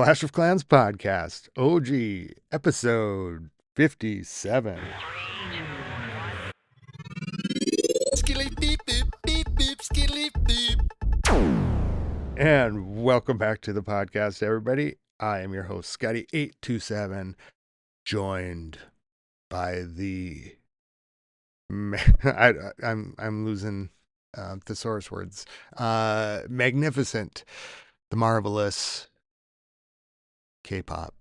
Clash of Clans podcast, OG, episode 57. Skilly beep boop beep boop skilly beep. And welcome back to the podcast, everybody. I am your host, Scotty 827, joined by the I'm losing thesaurus words. Magnificent, the marvelous K-pop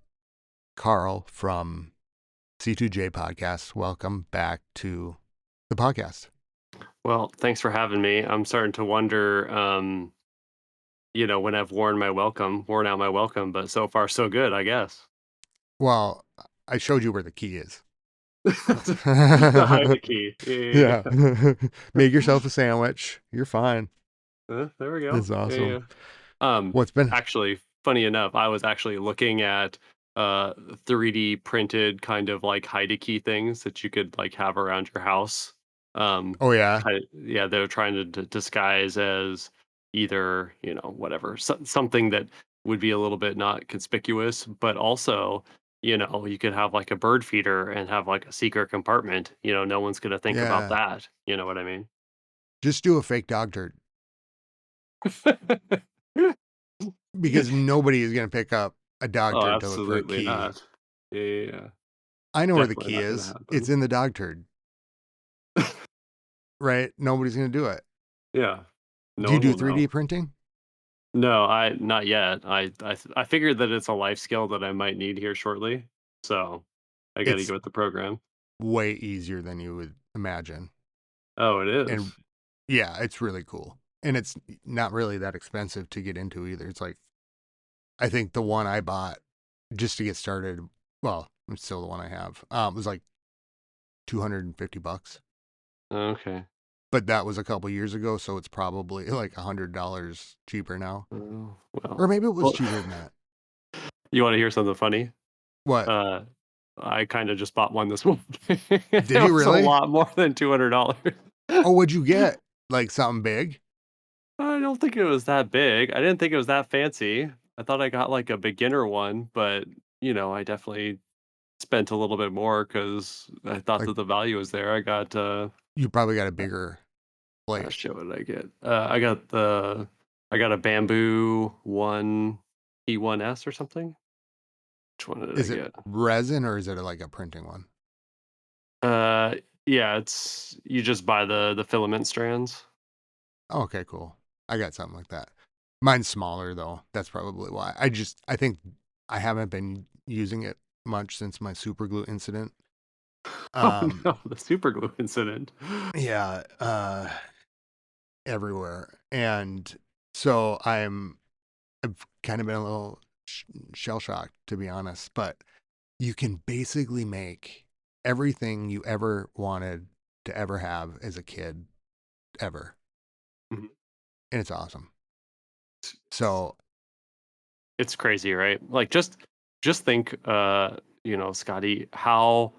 Karl from C2J podcast. Welcome back to the podcast. Well, thanks for having me. I'm starting to wonder, when I've worn out my welcome, but so far so good, I guess. Well, I showed you where the key is. Behind the key. Yeah. Make yourself a sandwich. You're fine. There we go. That's awesome. What's been Actually, funny enough, I was actually looking at 3D printed kind of like hide a key things that you could like have around your house. Oh yeah. Yeah, they're trying to disguise as either, whatever, something that would be a little bit not conspicuous, but also, you could have like a bird feeder and have like a secret compartment. No one's going to think about Yeah. that. You know what I mean? Just do a fake dog turd because nobody is going to pick up a dog Oh, turd to look for a absolutely key. not. Yeah. I know where the Definitely key not gonna is. It's happen. in the dog turd, right? Nobody's going to do it. Yeah. No Do you one do will 3D know. printing? No, not yet. I figured that it's a life skill that I might need here shortly, so I gotta It's go with the program. way easier than you would imagine. Oh, it And is? yeah, it's really cool. And it's not really that expensive to get into either. It's like, I think the one I bought just to get started, well, it's still the one I have, was like $250. Okay. But that was a couple years ago, so it's probably like $100 cheaper now. Oh, Or well maybe it was well, cheaper than that. you wanna hear something funny? What? Uh, I kinda just bought one this morning. Did It you was a really? lot more than $200. Oh, what'd you get? Like something big? I don't think it was that big. I didn't think it was that fancy. I thought I got, like, a beginner one, but, I definitely spent a little bit more because I thought Like that the value was there. I got, you probably got a bigger plate. shit, what did I get? I got a Bamboo One E1S or something. Which one did I Is it get? resin or is it like a printing one? Uh, yeah, it's you just buy the filament strands. Oh, okay, cool. I got something like that. Mine's smaller though. That's probably why. I think I haven't been using it much since my super glue incident. Oh Um, no, the super glue incident. yeah, everywhere. And so I've kind of been a little shell shocked to be honest, but you can basically make everything you ever wanted to ever have as a kid ever. Mhm. And it's awesome. So, It's crazy, right? Like just think, Scotty, how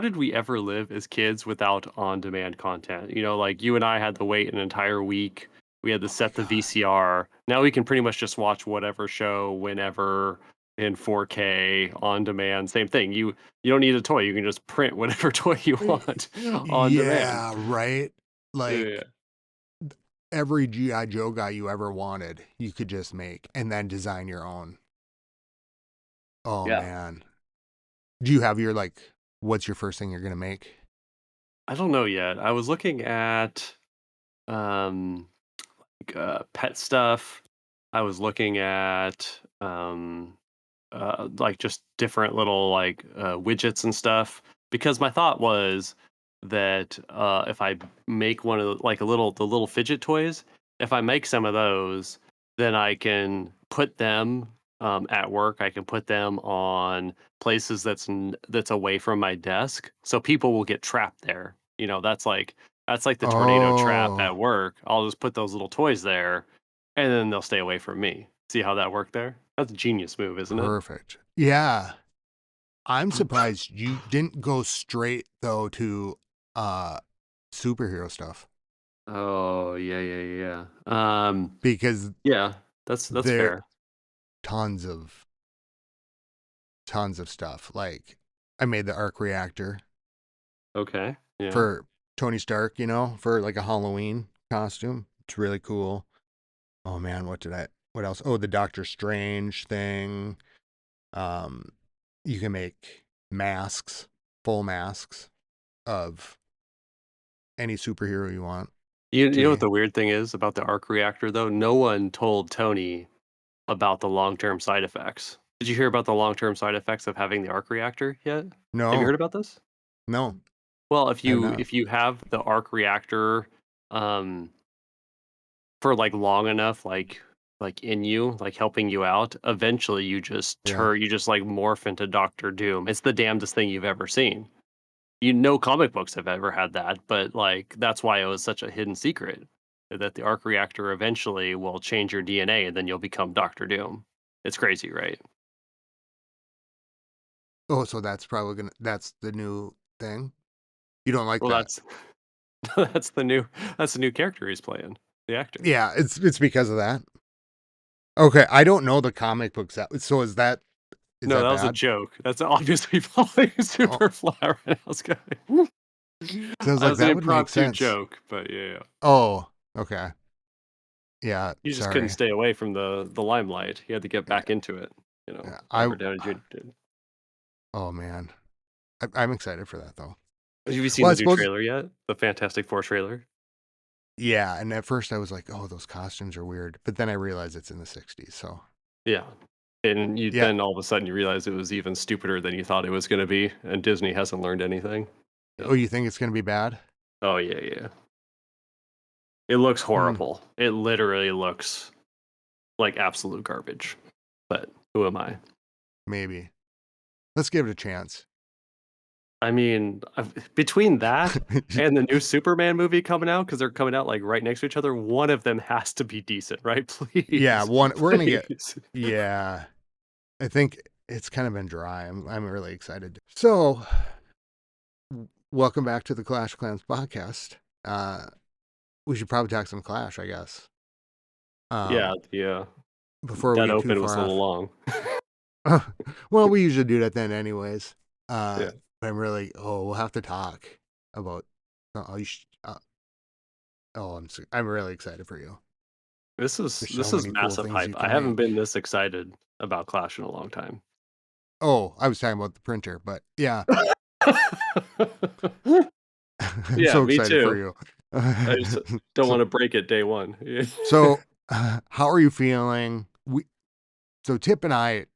did we ever live as kids without on-demand content? Like you and I had to wait an entire week. We had to oh my set the god. VCR. Now we can pretty much just watch whatever show whenever in 4K on demand. Same thing. You don't need a toy. You can just print whatever toy you want on demand. Yeah, right? Yeah. Like every GI Joe guy you ever wanted, you could just make and then design your own. Oh Yeah. man. Do you have your like what's your first thing you're going to make? I don't know yet. I was looking at um pet stuff. I was looking at like just different little like widgets and stuff because my thought was that if I make one of like the little fidget toys, if I make some of those, then I can put them at work. I can put them on places that's away from my desk, so people will get trapped there. That's like the tornado trap Oh, at work. I'll just put those little toys there, and then they'll stay away from me. See how that worked there? That's a genius move, isn't it? perfect. Yeah. I'm surprised you didn't go straight though to uh superhero stuff Oh, yeah, yeah, yeah. because Yeah, that's there fair. tons of stuff. Like I made the arc reactor Okay. Yeah. for Tony Stark, for like a Halloween costume. It's really cool. Oh man, what else? Oh, the Doctor Strange thing. Um you can make masks, full masks of any superhero you want You to know what be. the weird thing is about the arc reactor though? No one told Tony about the long-term side effects. Did you hear about the long-term side effects of having the arc reactor yet? Have you No, heard about this? no, Well, I have not. if you have the arc reactor um for like long enough like in you, like helping you out, eventually Yeah. you just like morph into Doctor Doom. It's the damnedest thing you've ever seen. You know comic books have ever had that, but like that's why it was such a hidden secret that the arc reactor eventually will change your DNA and then you'll become Doctor Doom. It's crazy, right? Oh, so that's the new thing. You don't like Well, that? that's the new character he's playing, the actor. Yeah, it's because of that. Okay, I don't know the comic books so is No, that that was a bad? joke. That's obviously falling Oh, super flat right now, Scotty. so I was That like was an that would make impromptu sense. joke, but yeah. Oh, okay. Yeah, You just couldn't sorry. stay away from the limelight. You had to get Yeah, back into it, yeah, Robert Downey Jr. did. oh man. I'm excited for that though. Have you seen Well, I the new suppose trailer yet? The Fantastic Four trailer? yeah, and at first I was like, "Oh, those costumes are weird." But then I realized it's in the 60s, so Yeah. And you yeah. then all of a sudden you realize it was even stupider than you thought it was gonna be, and Disney hasn't learned anything. Oh, Yeah. you think it's going to be bad? Oh, yeah, yeah. It looks Hmm, horrible. It literally looks like absolute garbage, but who am I? maybe. Let's give it a chance. I mean, between that and the new Superman movie coming out, because 'cause they're coming out, like, right next to each other, one of them has to be decent, right? Yeah, Please, one we're going to get please. yeah. I think it's kind of been dry. I'm really excited. So, welcome back to the Clash Clans podcast. Uh, we should probably talk some Clash, I guess. Yeah, Um, yeah. before we That get too open was far a little off. long. Well, we usually do that then, anyways. Yeah. But I'm really. Oh, we'll have to talk about. Oh, I'm really excited for you. There's so This is many cool massive things hype. you I can haven't been make. this excited about Clash in a long time. Oh, I was talking about the printer, but yeah, I'm Yeah, so me excited for too. you. I just don't so, wanna break it day 1. Yeah. so, how are you feeling? So Tip and I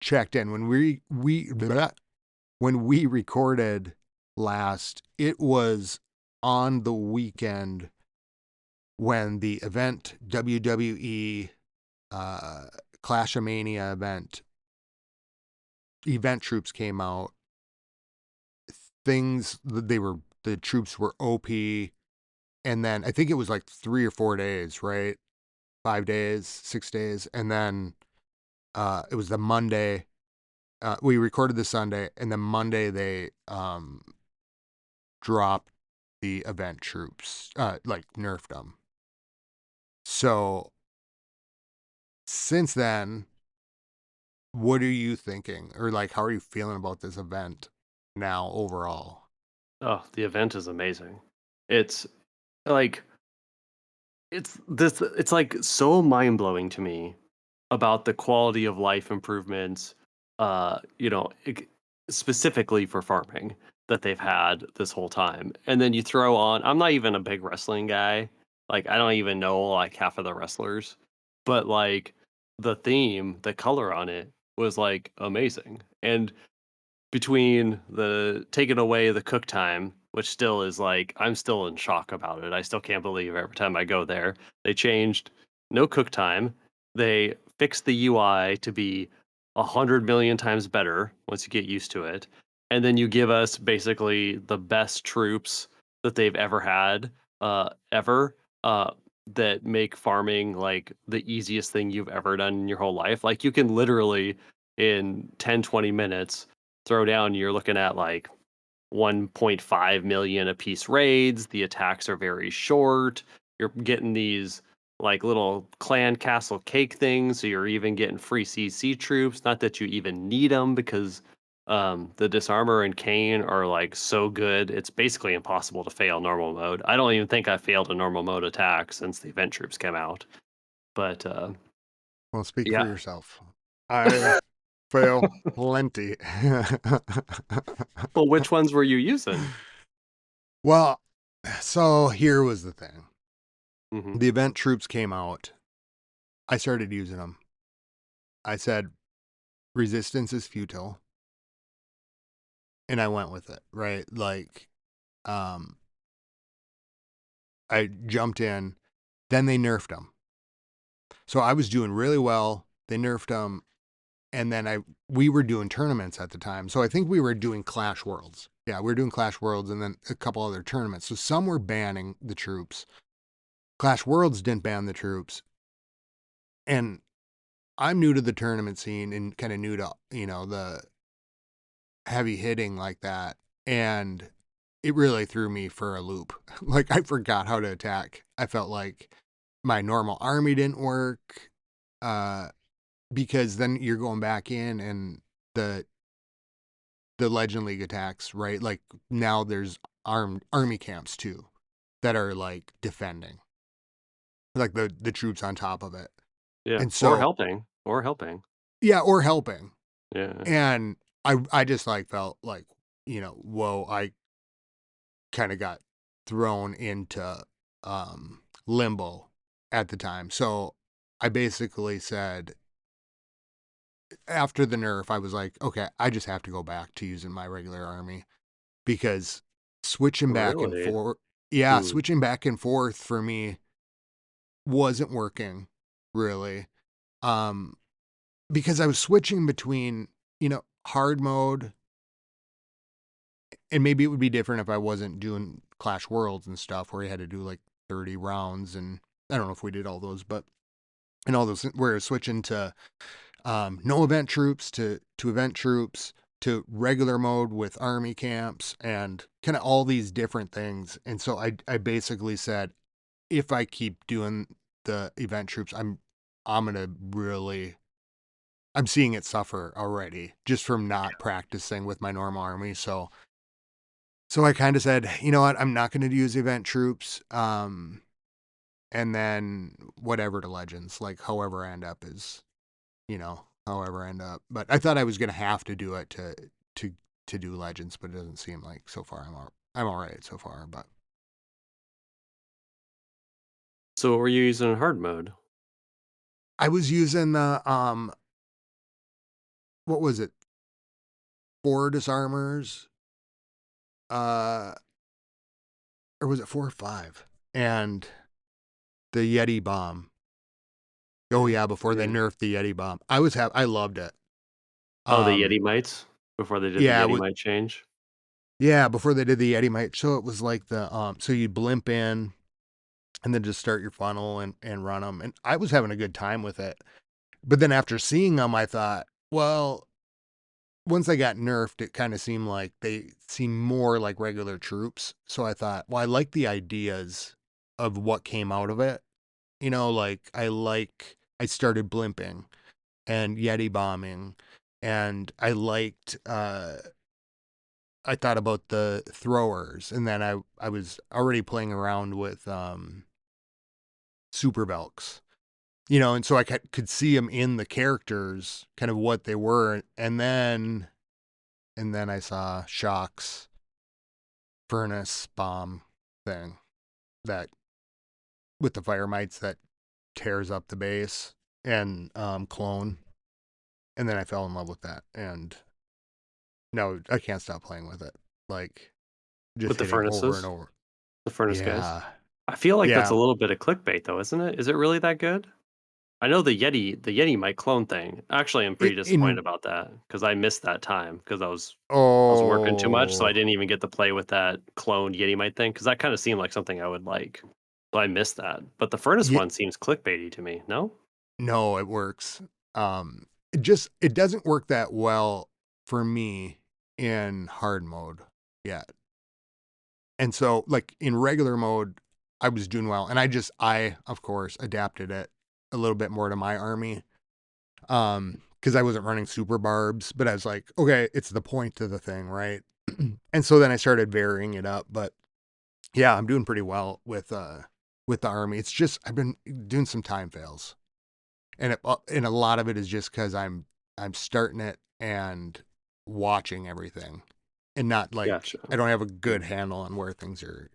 checked in when we recorded last. It was on the weekend when the event WWE ClashaMania event troops came out. The troops were OP, and then I think it was like 3 or 4 days, right? 5 days, 6 days, and then it was the Monday. We recorded the Sunday, and then Monday they dropped the event troops, like nerfed them. So since then, what are you thinking, or like how are you feeling about this event now overall? Oh, the event is amazing. It's like it's like so mind-blowing to me about the quality of life improvements, specifically for farming that they've had this whole time. And then you throw on, I'm not even a big wrestling guy. Like, I don't even know like half of the wrestlers, but like the theme, the color on it was like amazing. And between the taking away the cook time, which still is like I'm still in shock about it. I still can't believe every time I go there. They changed no cook time. They fixed the UI to be 100 million times better once you get used to it. And then you give us basically the best troops that they've ever had, ever, that make farming like the easiest thing you've ever done in your whole life. Like you can literally in 10-20 minutes throw down, you're looking at like 1.5 million a piece raids. The attacks are very short. You're getting these. like little clan castle cake things, so you're even getting free CC troops. Not that you even need them because the disarmor and cane are like so good. It's basically impossible to fail normal mode. I don't even think I failed a normal mode attack since the event troops came out. But Well, speak for yeah, yourself. I fail plenty. well, which ones were you using? Well, so here was the thing. Hmm. The event troops came out. I started using them. I said, resistance is futile. And I went with it, right? Like, um, I jumped in. Then they nerfed them. So I was doing really well. They nerfed them. And then we were doing tournaments at the time. So I think we were doing Clash Worlds. Yeah, we were doing Clash Worlds and then a couple other tournaments. So some were banning the troops. Clash Worlds didn't ban the troops. And I'm new to the tournament scene and kind of new to, the heavy hitting like that. And it really threw me for a loop. Like I forgot how to attack. I felt like my normal army didn't work. Uh, because then you're going back in and the Legend League attacks, right? Like now there's army camps too that are like defending, like the troops on top of it. Yeah, And so or helping. yeah, or helping. Yeah. And I just like felt like, whoa, I kind of got thrown into limbo at the time. So I basically said after the nerf, I was like, okay, I just have to go back to using my regular army because switching back and Really? forth, yeah, Hmm. switching back and forth for me wasn't working really. Um, because I was switching between, hard mode, and maybe it would be different if I wasn't doing Clash Worlds and stuff where you had to do like 30 rounds. And I don't know if we did all those, but and all those where it's switching to no event troops to event troops to regular mode with army camps and kind of all these different things. And so I basically said, if I keep doing the event troops, I'm gonna really I'm seeing it suffer already just from not practicing with my normal army. So I kind of said, you know what, I'm not gonna use event troops. And then whatever to legends, like however I end up is, however I end up. But I thought I was gonna have to do it to to do legends, but it doesn't seem like so far I'm all right so far. But So what were you using in hard mode? I was using the what was it? Four disarmors, uh, or was it 4 or 5? And the Yeti bomb. Oh Okay. yeah, before they Yeah. nerfed the Yeti bomb, I loved it. Oh, the Um, Yeti mites? Before they did the yeah, Yeti mite change? yeah, before they did the Yeti might. So it was like so you blimp in and then just start your funnel and run them. And I was having a good time with it. But then after seeing them, I thought, well, once they got nerfed, it kind of seemed like they seem more like regular troops. So I thought, well, I like the ideas of what came out of it. Like I started blimping and Yeti bombing, and I thought about the throwers, and then I was already playing around with super Velks. And so I could see them in the characters, kind of what they were, and then I saw Shock's furnace bomb thing that with the fire mites that tears up the base and clone, and then I fell in love with that, and no, I can't stop playing with it, like With just the hitting over and furnaces? over. The furnace guys? Yeah, I feel like that's yeah. a little bit of clickbait though, isn't it? Is it really that good? I know the Yeti might clone thing. Actually, I'm pretty disappointed In about that because I missed that time because I was working too much, so I oh didn't even get to play with that cloned Yeti mite thing because that kinda seemed like something I would like. So I missed that. But the furnace yeah, one seems clickbaity to me, no? no, it works. It doesn't work that well for me in hard mode yet. And so like in regular mode, I was doing well, and I of course adapted it a little bit more to my army, because I wasn't running super barbs, but I was like, okay, it's the point to the thing, right? And so then I started varying it up, but yeah, I'm doing pretty well with the army. It's just I've been doing some time fails, and a lot of it is just because I'm starting it and watching everything, and not like Gotcha. I don't have a good handle on where things are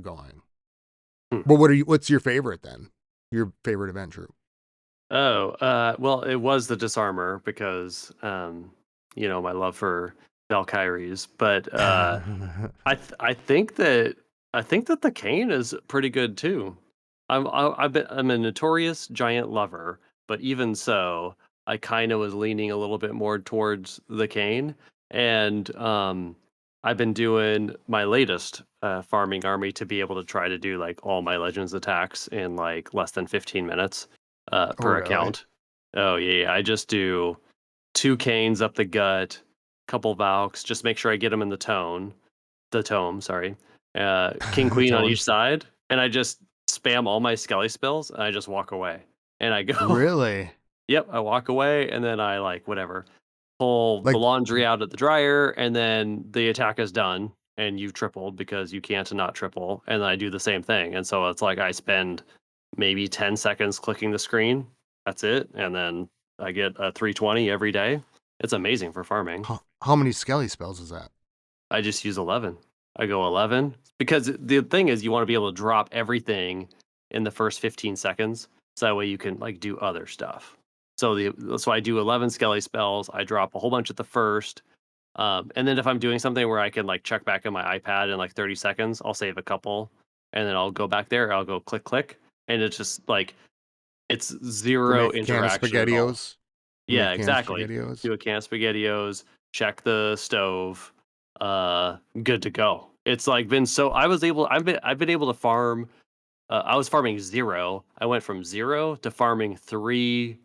going. Hmm. But what's your favorite then? Your favorite event troop? Oh, well, it was the disarmor because, my love for Valkyries, but I think that the cane is pretty good too. I'm a notorious giant lover, but even so, I kind of was leaning a little bit more towards the cane, and I've been doing my latest farming army to be able to try to do like all my legends attacks in like less than 15 minutes Oh, per really? account. Oh yeah, I just do two canes up the gut, couple Valks, just make sure I get them in the tome, sorry. King Queen on Tone. each side, and I just spam all my Skelly spells, and I just walk away. And I go, Really? yep, I walk away, and then I like whatever pull the Like laundry out at the dryer, and then the attack is done, and you've tripled because you can't not triple. And then I do the same thing, and so it's like I spend maybe 10 seconds clicking the screen. That's it, and then I get a 320 every day. It's amazing for farming. how many Skelly spells is that? I just use 11. I go 11 because the thing is you want to be able to drop everything in the first 15 seconds so that way you can like do other stuff. So I do 11 Skelly spells. I drop a whole bunch at the first. And then if I'm doing something where I can like check back in my iPad in like 30 seconds, I'll save a couple and then I'll go back there. I'll go click, click. And it's just like, it's Go zero make a can of interaction at all. SpaghettiOs? Yeah, Make a can of exactly. SpaghettiOs? Do a can of SpaghettiOs, check the stove, good to go. It's like been so I've been able to farm. I was farming 0. I went from 0 to farming 3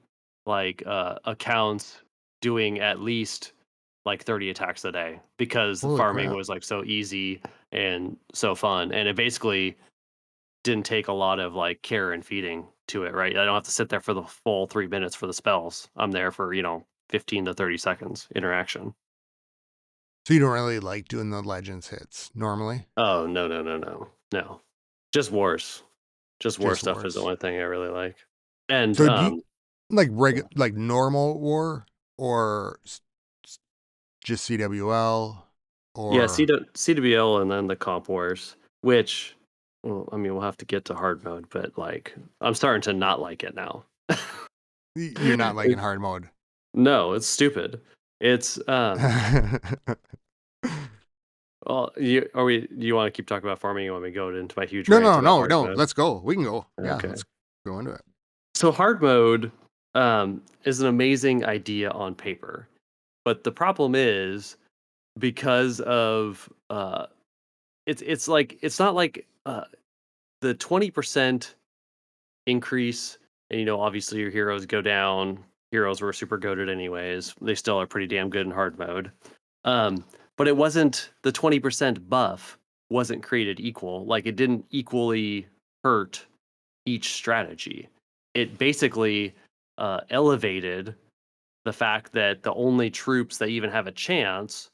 like accounts, doing at least like 30 attacks a day because the Holy farming crap. was like so easy and so fun, and it basically didn't take a lot of like care and feeding to it, right? I don't have to sit there for the full 3 minutes for the spells. I'm there for 15 to 30 seconds interaction. So you don't really like doing the Legends hits normally? Oh no no no no no, just wars. Just war Just stuff is the wars. only thing I really like. And, So do you like yeah. like normal war or s- just CWL Yeah, or CWL and then the comp wars, which, well, I mean, we'll have to get to hard mode, but, like, I'm starting to not like it now. you're not liking It hard mode? No, it's stupid. It's, well, do you wanna keep talking about farming? You want me to go into my huge No, rant no, about no, hard no. mode? Let's go. We can go. Yeah, Okay. let's go into it. So hard mode, is an amazing idea on paper, but the problem is because of, it's like it's not like, the 20% increase, and, obviously your heroes go down. Heroes were super goated anyways. They still are pretty damn good in hard mode. Um, but it wasn't the 20% buff wasn't created equal. Like it didn't equally hurt each strategy. It basically elevated the fact that the only troops that even have a chance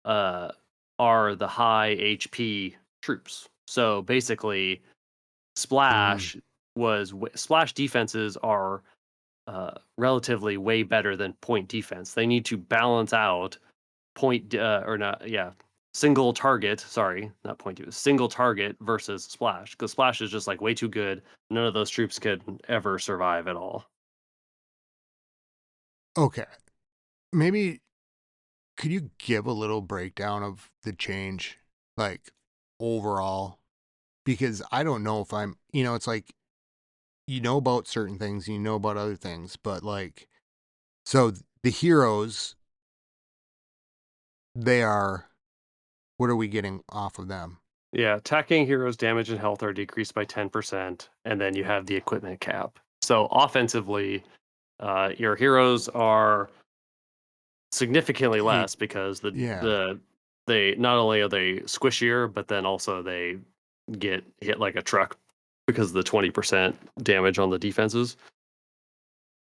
uh, are the high HP troops. So basically, Mm, Splash Splash defenses are relatively way better than point defense. They need to balance out point or not, yeah, single target. Sorry, not point defense, single target versus Splash because Splash is just like way too good. None of those troops could ever survive at all. okay. Maybe could you give a little breakdown of the change, like overall? Because I don't know if it's like you know about certain things, you know about other things, but like, so the heroes, they are, what are we getting off of them? Yeah, attacking heroes' damage and health are decreased by 10%, and then you have the equipment cap. So offensively, your heroes are significantly Eight, less because yeah. they not only are they squishier, but then also they get hit like a truck because of the 20% damage on the defenses.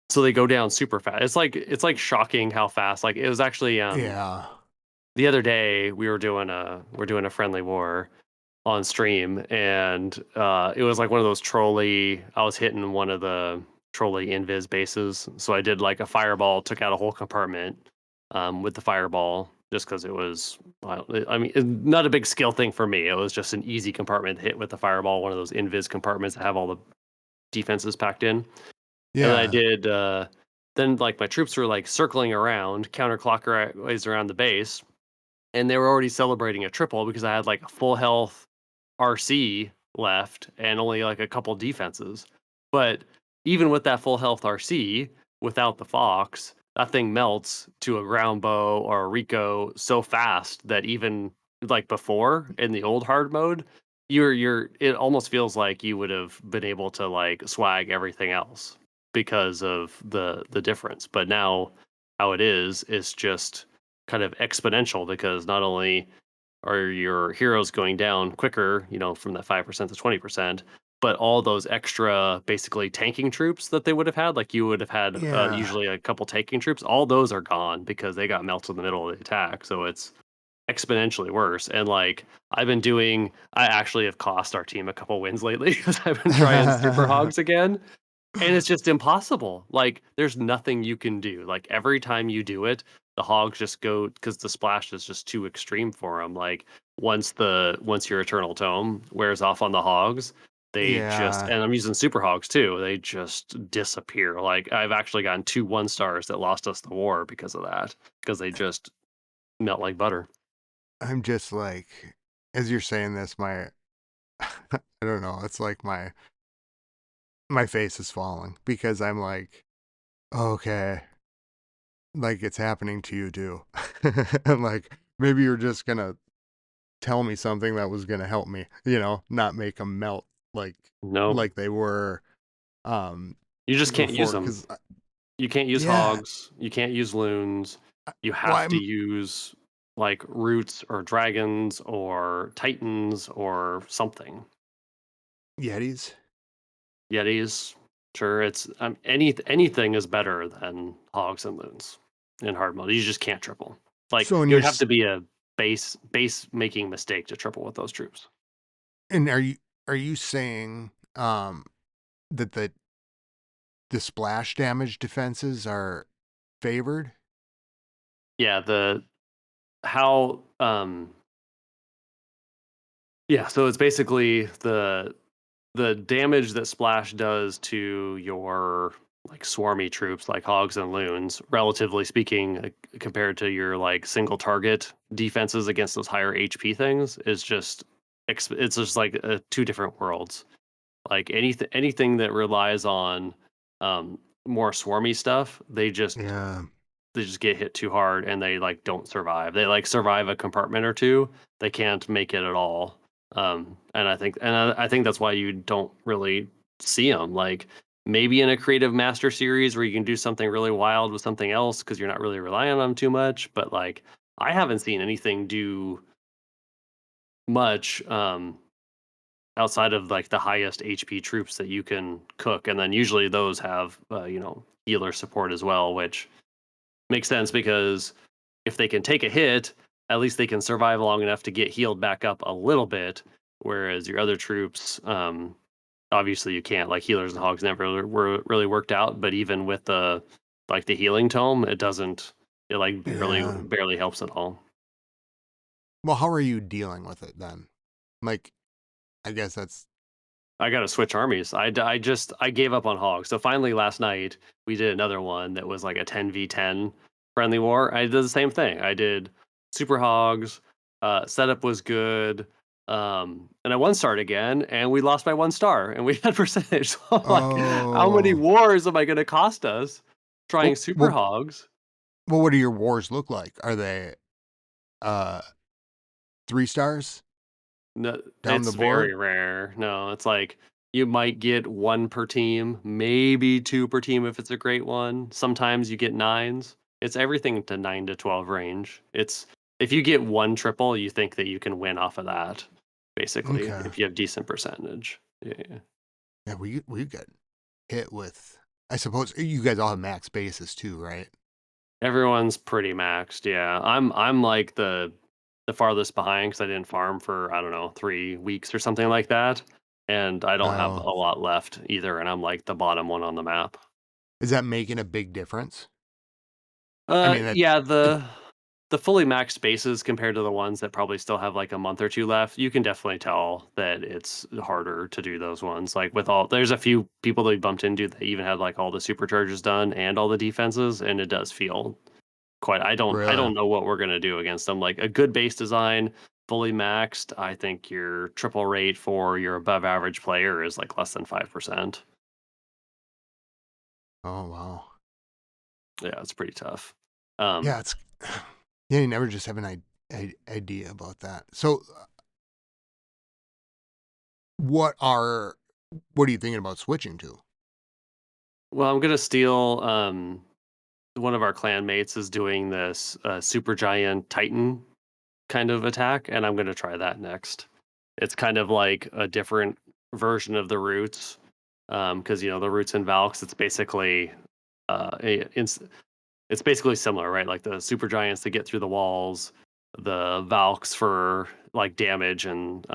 So they go down super fast. It's like shocking how fast. Like it was actually Yeah. the other day we're doing a friendly war on stream, and it was like one of those trolley. I was hitting one of the trolley invis bases, so I did like a fireball, took out a whole compartment with the fireball, just because it was. I mean, not a big skill thing for me. It was just an easy compartment to hit with the fireball, one of those invis compartments that have all the defenses packed in. And then I Yeah. did. Then like my troops were like circling around counterclockwise around the base, and they were already celebrating a triple because I had like a full health RC left and only like a couple defenses. But even with that full health RC, without the Fox, that thing melts to a ground bow or a Rico so fast that even like before in the old hard mode, you're it almost feels like you would have been able to like swag everything else because of the difference. But now how it is just kind of exponential because not only are your heroes going down quicker, from that 5% to 20%, but all those extra basically tanking troops that they would have had, like you would have had Yeah. usually a couple tanking troops, all those are gone because they got melted in the middle of the attack. So it's exponentially worse. And like I actually have cost our team a couple wins lately because I've been trying super hogs again. And it's just impossible. Like, there's nothing you can do. Like, every time you do it, the hogs just go because the splash is just too extreme for them. Like, once your Eternal Tome wears off on the hogs, they just Yeah. and I'm using super hogs too. They just disappear. Like, I've actually gotten 2 1 stars that lost us the war because of that, because they just melt like butter. I'm just like, as you're saying this, I don't know, it's like my face is falling because I'm like, okay, like it's happening to you too. And like, maybe you're just gonna tell me something that was gonna help me, not make them melt like Nope. like they were um You just can't use before. them. Because You can't use yeah, hogs, you can't use loons, you well, have to use, like, roots or dragons or titans or something. Yetis. Yetis, sure, it's, anything is better than hogs and loons in hard mode, you just can't triple. Like, So, it would have to be a base making mistake to triple with those troops. and are you saying that the splash damage defenses are favored? Yeah, how, yeah, so it's basically the damage that splash does to your like swarmy troops like hogs and loons, relatively speaking, compared to your like single target defenses against those higher HP things, is just it's just like two different worlds. Like anything that relies on more swarmy stuff, Yeah. they just get hit too hard and they like don't survive. They like survive a compartment or two. They can't make it at all. And I think that's why you don't really see them. Like maybe in a creative master series where you can do something really wild with something else because you're not really relying on them too much. But like I haven't seen anything do much outside of like the highest HP troops that you can cook, and then usually those have healer support as well, which makes sense because if they can take a hit, at least they can survive long enough to get healed back up a little bit. Whereas your other troops, obviously you can't. Like healers and hogs never were really worked out. But even with the healing tome, it doesn't. It like Yeah. barely helps at all. Well, how are you dealing with it then? Like, I guess that's I got to switch armies. I gave up on hogs. So finally last night we did another one that was like a 10v10 friendly war. I did the same thing. I did super hogs. Setup was good. And I one starred again, and we lost by 1 star, and we had percentage. So I'm like, how many oh. wars am I going to cost us trying Well, super well, hogs? well, what do your wars look like? Are they uh 3 stars No, down the it's board? very rare. No, it's like you might get 1 per team, maybe 2 per team if it's a great one. Sometimes you get 9s. It's everything to 9 to 12 range. It's if you get 1 triple, you think that you can win off of that, basically, Okay. if you have decent percentage. Yeah. Yeah, we got hit with. I suppose you guys all have max bases too, right? Everyone's pretty maxed, yeah. I'm like the farthest behind because I didn't farm for, I don't know, 3 weeks or something like that, and I don't have Oh, a lot left either, and I'm like the bottom one on the map. is that making a big difference? I mean, that Yeah, it, the fully maxed spaces compared to the ones that probably still have like a month or two left, you can definitely tell that it's harder to do those ones. Like with all, there's a few people that we bumped into that even had like all the supercharges done and all the defenses, and it does feel quite. I really. don't know what we're gonna do against them. Like a good base design, fully maxed. I think your triple rate for your above average player is like less than 5%. Oh wow. Yeah, it's pretty tough. Yeah, it's yeah. You never just have an idea about that. So, what are what are you thinking about switching to? Well, I'm gonna steal. One of our clan mates is doing this super giant titan kind of attack, and I'm gonna try that next. It's kind of like a different version of the roots, because you know the roots in Valks. It's basically it's basically similar, right? Like the super giants that get through the walls, the Valks for like damage and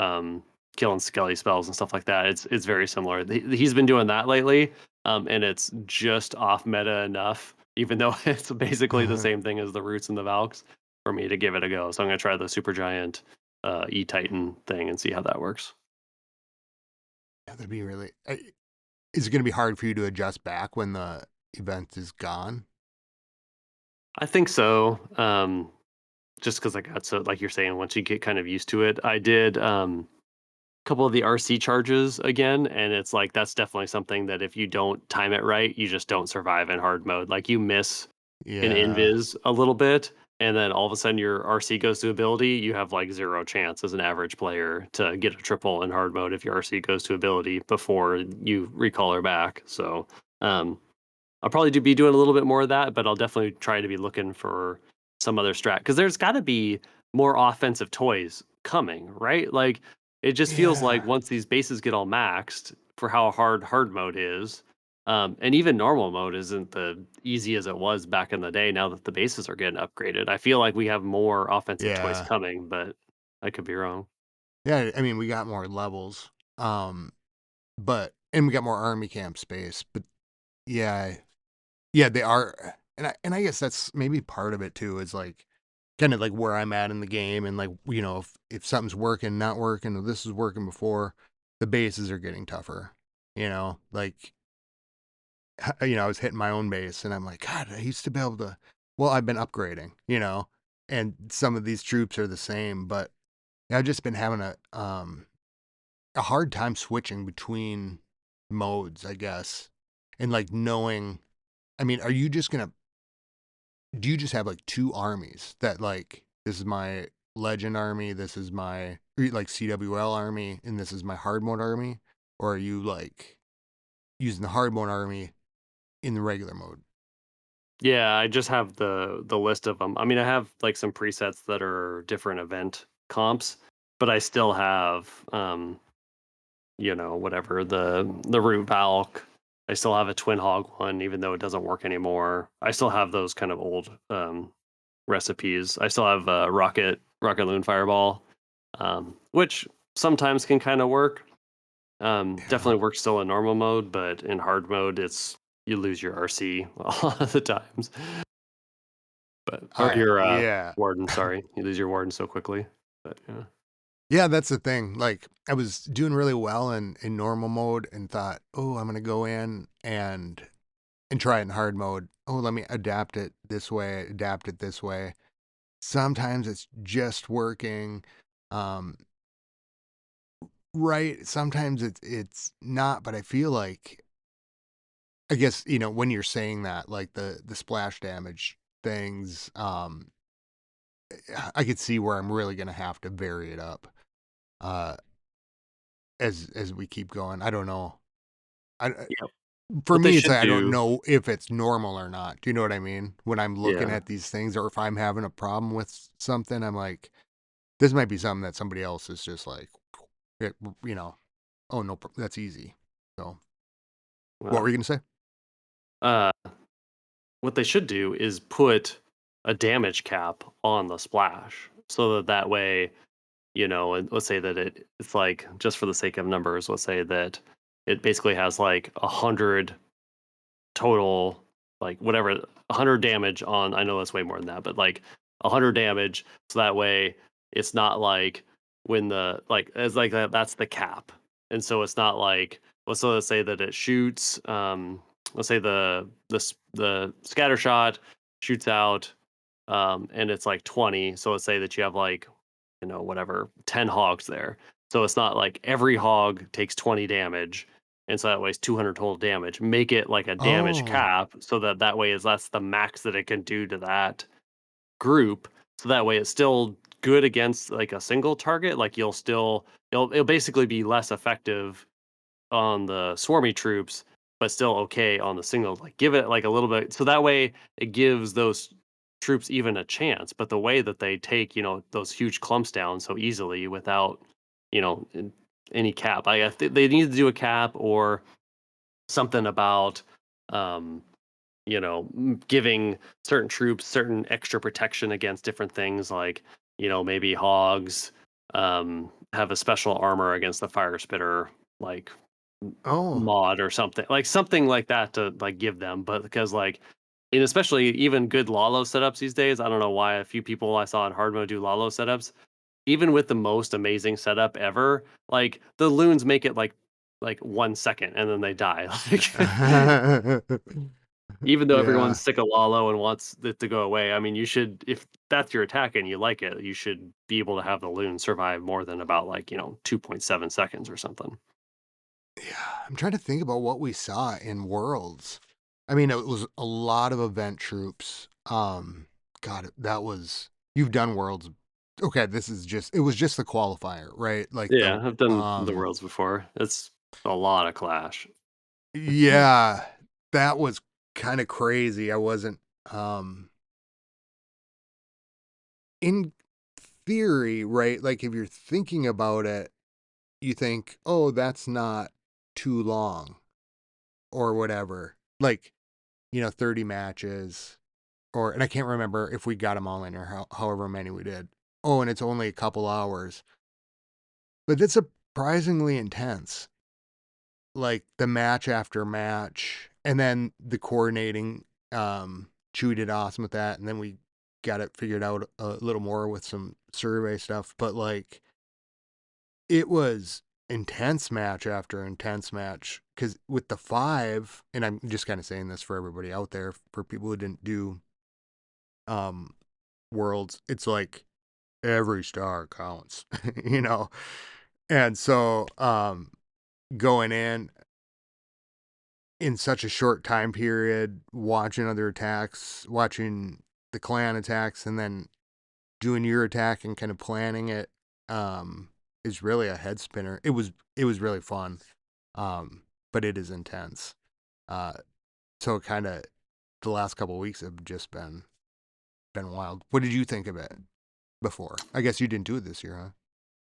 killing skelly spells and stuff like that. It's very similar. He's been doing that lately, and it's just off meta enough, even though it's basically the Yeah, same thing as the roots and the Valks, for me to give it a go. So I'm gonna try the super giant E Titan thing and see how that works. that'd be really. Is it going to be hard for you to adjust back when the event is gone? I think so. Just because I got so like you're saying, once you get kind of used to it, I did. Couple of the RC charges again, and it's like that's definitely something that if you don't time it right, you just don't survive in hard mode. Like you miss an Yeah. invis a little bit, and then all of a sudden your RC goes to ability, you have like zero chance as an average player to get a triple in hard mode if your RC goes to ability before you recall her back. So I'll probably be doing a little bit more of that, but I'll definitely try to be looking for some other strat because there's got to be more offensive toys coming, right? Like it just feels like Yeah. once these bases get all maxed for how hard mode is, and even normal mode isn't the easy as it was back in the day. Now that the bases are getting upgraded, I feel like we have more offensive toys Yeah. coming, but I could be wrong. Yeah. I mean, we got more levels, but and we got more army camp space. But yeah, yeah, they are, and I guess that's maybe part of it too. Is like kind of like where I'm at in the game, and like if something's working, not working, or this is working before, the bases are getting tougher. Like I was hitting my own base, and I'm like, God, I used to be able to. Well, I've been upgrading, and some of these troops are the same, but I've just been having a hard time switching between modes, I guess, and like knowing. I mean, are you just gonna? Do you just have like two armies that like this is my legend army, this is my like CWL army, and this is my hard mode army, or are you like using the hard mode army in the regular mode? Yeah, I just have the list of them. I mean, I have like some presets that are different event comps, but I still have whatever the root valk. I still have a twin hog one, even though it doesn't work anymore. I still have those kind of old recipes. I still have rocket loon fireball, which sometimes can kind of work. Yeah. Definitely works still in normal mode, but in hard mode, it's you lose your RC a lot of the times. But or your, Yeah. warden, sorry. You lose your warden so quickly. But, yeah. Yeah, that's the thing. Like I was doing really well in normal mode and thought, "Oh, I'm going to go in and try it in hard mode. Oh, let me adapt it this way, adapt it this way." Sometimes it's just working um right, sometimes it's not, but I feel like I guess, when you're saying that, like the splash damage things, I could see where I'm really going to have to vary it up. Uh as we keep going. I don't know. I Yep. For What they me, it's should like I don't do. know if it's normal or not. Do you know what I mean? When I'm looking Yeah. at these things, or if I'm having a problem with something, I'm like, this might be something that somebody else is just like, it, you know, oh no, that's easy. So What Well, were you gonna say? uh, what they should do is put a damage cap on the splash so that that way, and let's say that it's like just for the sake of numbers, let's say that it basically has like 100 total, like whatever, 100 damage on. I know that's way more than that, but like 100 damage, so that way it's not like when the like it's like that's the cap, and so it's not like let's say that it shoots. Let's say the scatter shot shoots out, and it's like 20. So let's say that you have like whatever 10 hogs there. So it's not like every hog takes 20 damage, and so that way it's 200 total damage. Make it like a damage Oh. cap so that that way is that's the max that it can do to that group. So that way it's still good against like a single target. Like it'll basically be less effective on the swarmy troops, but still okay on the single. Like give it like a little bit, so that way it gives those troops even a chance. But the way that they take those huge clumps down so easily without any cap, they need to do a cap or something about um, giving certain troops certain extra protection against different things, like maybe hogs have a special armor against the fire spitter, like Oh. mod or something like that to like give them. But because like and especially even good Lalo setups these days, I don't know why a few people I saw in hard mode do Lalo setups. Even with the most amazing setup ever, like the loons make it like 1 second and then they die. Like even though Yeah. everyone's sick of Lalo and wants it to go away, I mean, you should, if that's your attack and you like it, you should be able to have the loon survive more than about like 2.7 seconds or something. Yeah, I'm trying to think about what we saw in Worlds. I mean, it was a lot of event troops. God, that was you've done Worlds. Okay, this is just it was just the qualifier, right? Like Yeah, I've done the worlds before. It's a lot of Clash. yeah, that was kind of crazy. I wasn't um in theory, right? Like if you're thinking about it, you think, "Oh, that's not too long or whatever." Like, 30 matches or and I can't remember if we got them all in or however many we did. Oh, and it's only a couple hours. But it's surprisingly intense. Like the match after match and then the coordinating Chewy did awesome with that and then we got it figured out a little more with some survey stuff, but like it was intense match after intense match cuz with the 5 and I'm just kind of saying this for everybody out there for people who didn't do um worlds, it's like every star counts, you know? And so, going in such a short time period, watching other attacks, watching the clan attacks, and then doing your attack and kind of planning it, is really a head spinner. It was really fun, but it is intense. Uh, so kind of the last couple of weeks have just been wild. What did you think of it before? I guess you didn't do it this year, huh?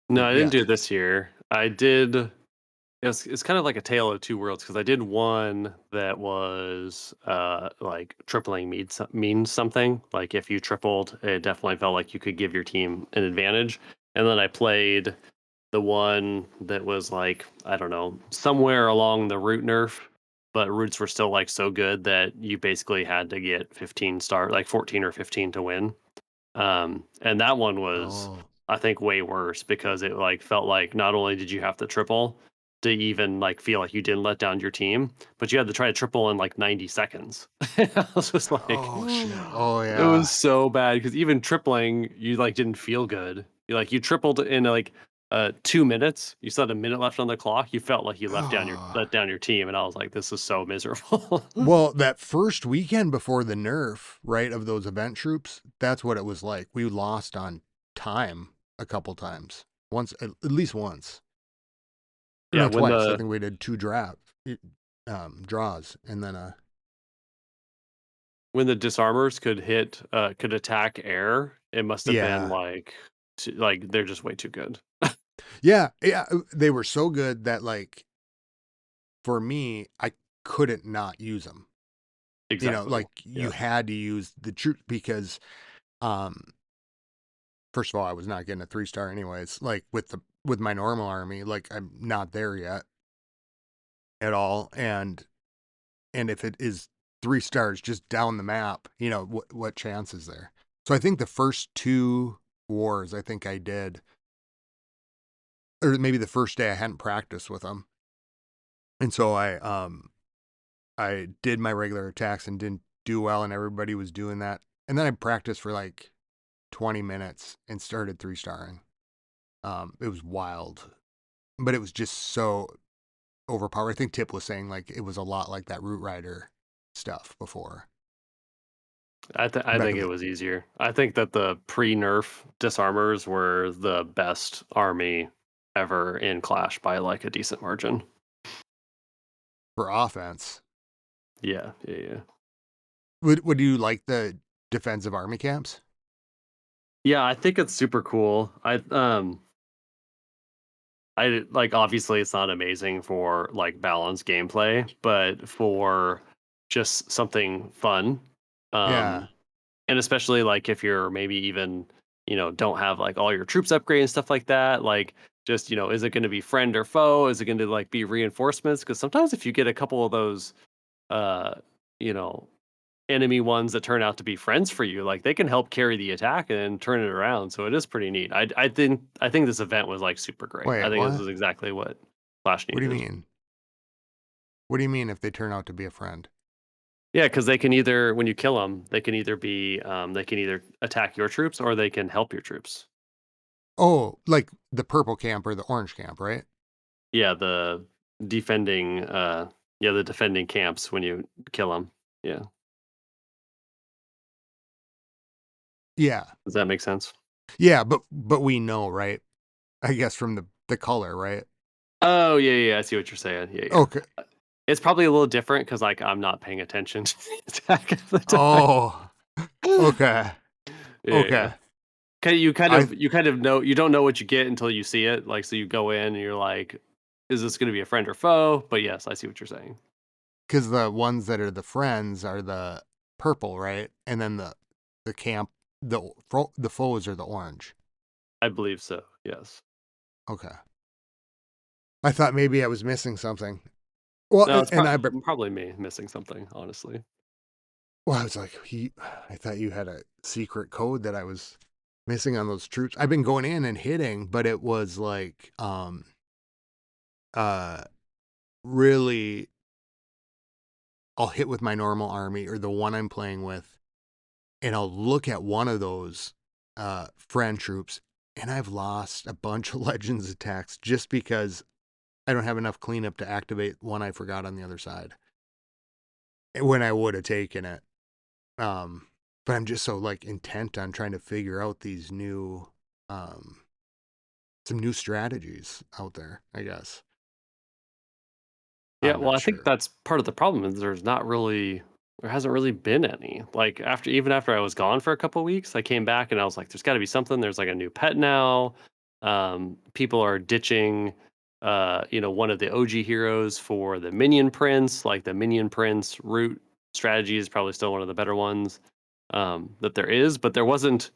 No, Or I didn't yeah. do it this year. I did. It's kind of like a tale of two worlds because I did one that was like tripling means something. Like if you tripled, it definitely felt like you could give your team an advantage. And then I played the one that was like, I don't know, somewhere along the root nerf, but roots were still like so good that you basically had to get 15 star, like 14 or 15 to win. And that one was, Oh. I think, way worse because it like felt like not only did you have to triple to even like feel like you didn't let down your team, but you had to try to triple in like 90 seconds. I was just like, Oh shit. Oh it was yeah. so bad because even tripling, you like didn't feel good. You tripled in like 2 minutes. You still had a minute left on the clock. You felt like you let down your team, and I was like, this is so miserable. Well, that first weekend before the nerf, right, of those event troops, that's what it was like. We lost on time a couple times. Once, at least once. Or Yeah, no, when twice. I the think we did two draws, and then when the disarmors could attack air, it must have been yeah, like like they're just way too good. yeah, yeah. They were so good that like for me, I couldn't not use them. Exactly. Like you Yeah. had to use the troops because, um, first of all, I was not getting a 3-star anyways. Like with my normal army, like I'm not there yet at all, and if it is 3 stars just down the map, what chance is there? So I think the first 2 wars, I think I did, or maybe the first day I hadn't practiced with them, and so I did my regular attacks and didn't do well, and everybody was doing that, and then I practiced for like 20 minutes and started 3-starring. It was wild, but it was just so overpowered. I think Tip was saying like it was a lot like that Root Rider stuff before I back think in it the was easier. I think that the pre-nerf disarmers were the best army ever in Clash by like a decent margin. for offense. Yeah, yeah, yeah. Would you like the defensive army camps? Yeah, I think it's super cool. I like obviously it's not amazing for like balanced gameplay, but for just something fun. Yeah. Um and especially like if you're maybe even, don't have like all your troops upgrade and stuff like that, like just, is it going to be friend or foe? Is it going to like be reinforcements? Cuz sometimes if you get a couple of those uh, you know, enemy ones that turn out to be friends for you, like they can help carry the attack and turn it around. So it is pretty neat. I think this event was like super great. I Wait, think this what? is exactly what Flash What do you needed. mean? What do you mean if they turn out to be a friend? Yeah, because they can either when you kill them, they can either attack your troops or they can help your troops. Oh, like the purple camp or the orange camp, right? Yeah, defending the defending camps when you kill them. Yeah. Yeah. Does that make sense? Yeah, but we know, right? I guess from the color, right? Oh, yeah, yeah, I see what you're saying. Yeah, yeah. Okay. It's probably a little different because like, I'm not paying attention to the attack at the time. Oh, okay. Yeah, yeah. Okay. I You kind of know you don't know what you get until you see it, like, so you go in and you're like, "Is this gonna be a friend or foe?" But yes, I see what you're saying. Because the ones that are the friends are the purple, right? And then the camp, the foes are the orange. I believe so, yes. Okay. I thought maybe I was missing something. Well, No, it's and probably me missing something, honestly. I was like, I thought you had a secret code that I was missing on those troops. I've been going in and hitting, but it was like, uh, really, I'll hit with my normal army or the one I'm playing with, and I'll look at one of those friend troops, and I've lost a bunch of Legends attacks just because I don't have enough cleanup to activate one I forgot on the other side when I would have taken it. Um, but I'm just so like intent on trying to figure out these um, some new strategies out there. I guess Yeah, I'm well, not I think sure. that's part of the problem is there hasn't really been any. Like after I was gone for a couple weeks, I came back and I was like, there's got to be something. There's like a new pet now. People are ditching, one of the OG heroes for the minion prince. Like the minion prince route strategy is probably still one of the better ones that there is, but there wasn't.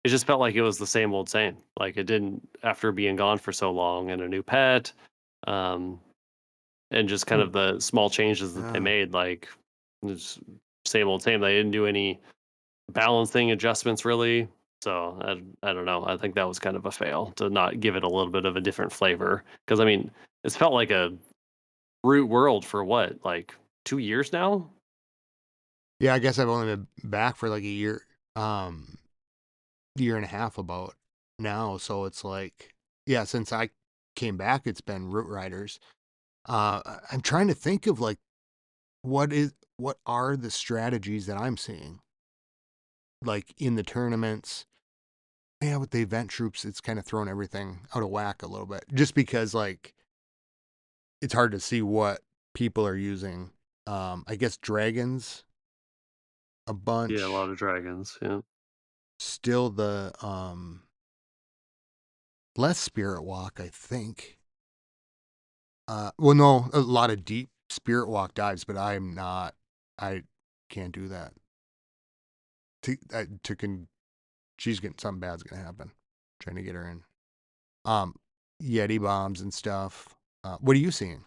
It just felt like it was the same old same. Like it didn't after being gone for so long and a new pet. Um, and just kind Hmm. of the small changes that they Yeah. made, like it's same old same. They didn't do any balancing adjustments really. So I don't know. I think that was kind of a fail to not give it a little bit of a different flavor. Because I mean, it's felt like a root world for what, like 2 years now? Yeah, I guess I've only been back for like a year and a half about now. So it's like, yeah, since I came back, it's been Root Riders. I'm trying to think of like what are the strategies that I'm seeing like in the tournaments. Yeah, with the event troops, it's kind of thrown everything out of whack a little bit, just because like it's hard to see what people are using. I guess dragons a Yeah, a lot bunch. of dragons. Yeah, Still the less spirit walk, I think. Well, no, a lot of deep spirit walk dives, but I'm not. I can't do that. To, to con, she's getting something bad's gonna happen. Trying to get her in. Um, Yeti bombs and stuff. What are you seeing?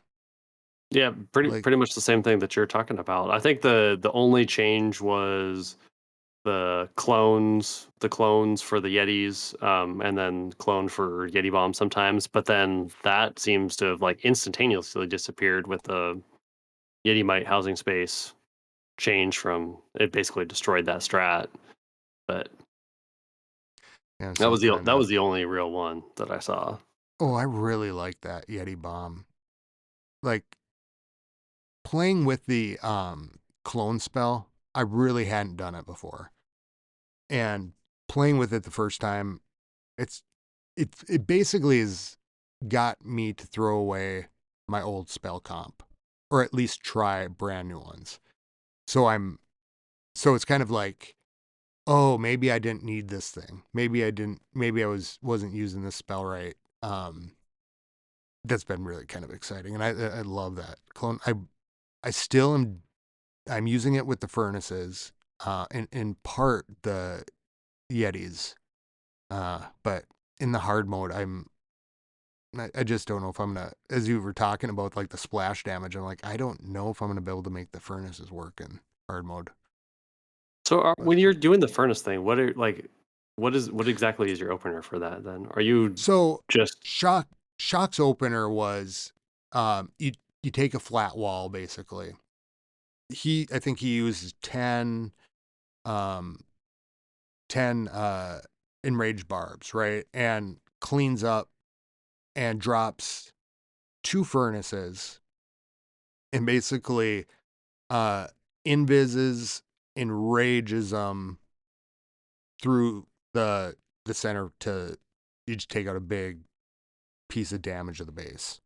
Yeah, Like, pretty much the same thing that you're talking about. I think the only change was the clones for the Yetis, and then clone for Yeti bomb sometimes. But then that seems to have like instantaneously disappeared with the Yeti Mite housing space change from it basically destroyed that strat. But yeah, so I'm trying that to. was the only real one that I saw. Oh, I really like that Yeti bomb. Like playing with the clone spell. I really hadn't done it before, and playing with it the first time, it's it basically has got me to throw away my old spell comp, or at least try brand new ones. So I'm so it's kind of like, oh, maybe I didn't need this thing. Maybe I didn't. Maybe I wasn't using this spell right. That's been really kind of exciting, and I love that clone. I still am. I'm using it with the furnaces, in part the Yetis, but in the hard mode, I just don't know if I'm gonna. As you were talking about like the splash damage, I'm like, I don't know if I'm gonna be able to make the furnaces work in hard mode. So But when you're doing the furnace thing, what exactly is your opener for that then? Are you so just shock's opener was, you take a flat wall basically. I think he uses 10 um 10 enraged barbs, right? And cleans up and drops two furnaces and basically uh invises, enrages them through the center to you just take out a big piece of damage of the base.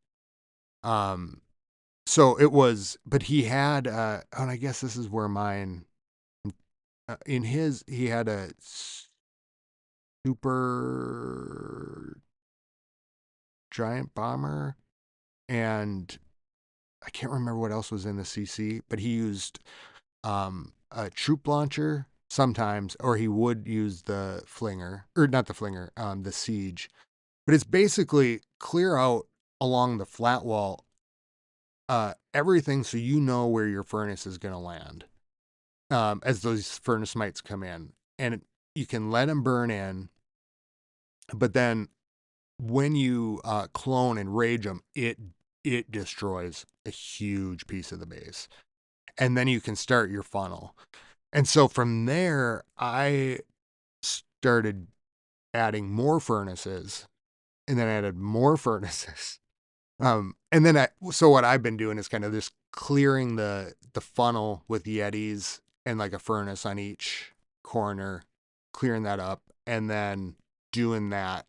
Um so it was, but he had and I guess this is where mine, in his he had a super giant bomber, and I can't remember what else was in the CC, but he used a troop launcher sometimes, or he would use the flinger, or not the flinger, the siege. But it's basically clear out along the flat wall, everything, so you know where your furnace is going to land, as those furnace mites come in, and you can let them burn in, but then when you clone and rage them, it destroys a huge piece of the base, and then you can start your funnel. And so from there, I started adding more furnaces, and then added more furnaces. And then so what I've been doing is kind of just clearing the funnel with Yetis and like a furnace on each corner, clearing that up, and then doing that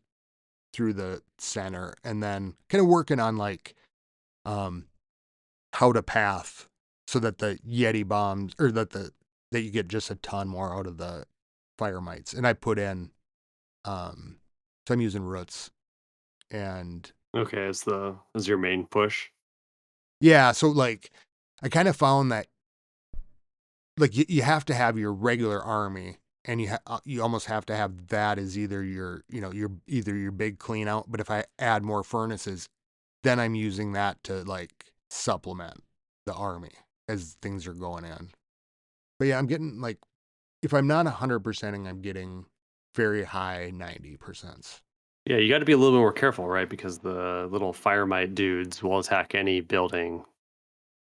through the center, and then kind of working on like um how to path so that the Yeti bombs, or that you get just a ton more out of the fire mites. And I put in so I'm using roots, and okay as your main push? yeah, so like I kind of found that like you have to have your regular army, and you almost have to have that as either your, your either your big clean out, but if I add more furnaces, then I'm using that to like supplement the army as things are going in. But yeah, I'm getting like, if I'm not 100%ing, I'm getting very high 90%. Yeah, you got to be a little bit more careful, right? Because the little fire mite dudes will attack any building,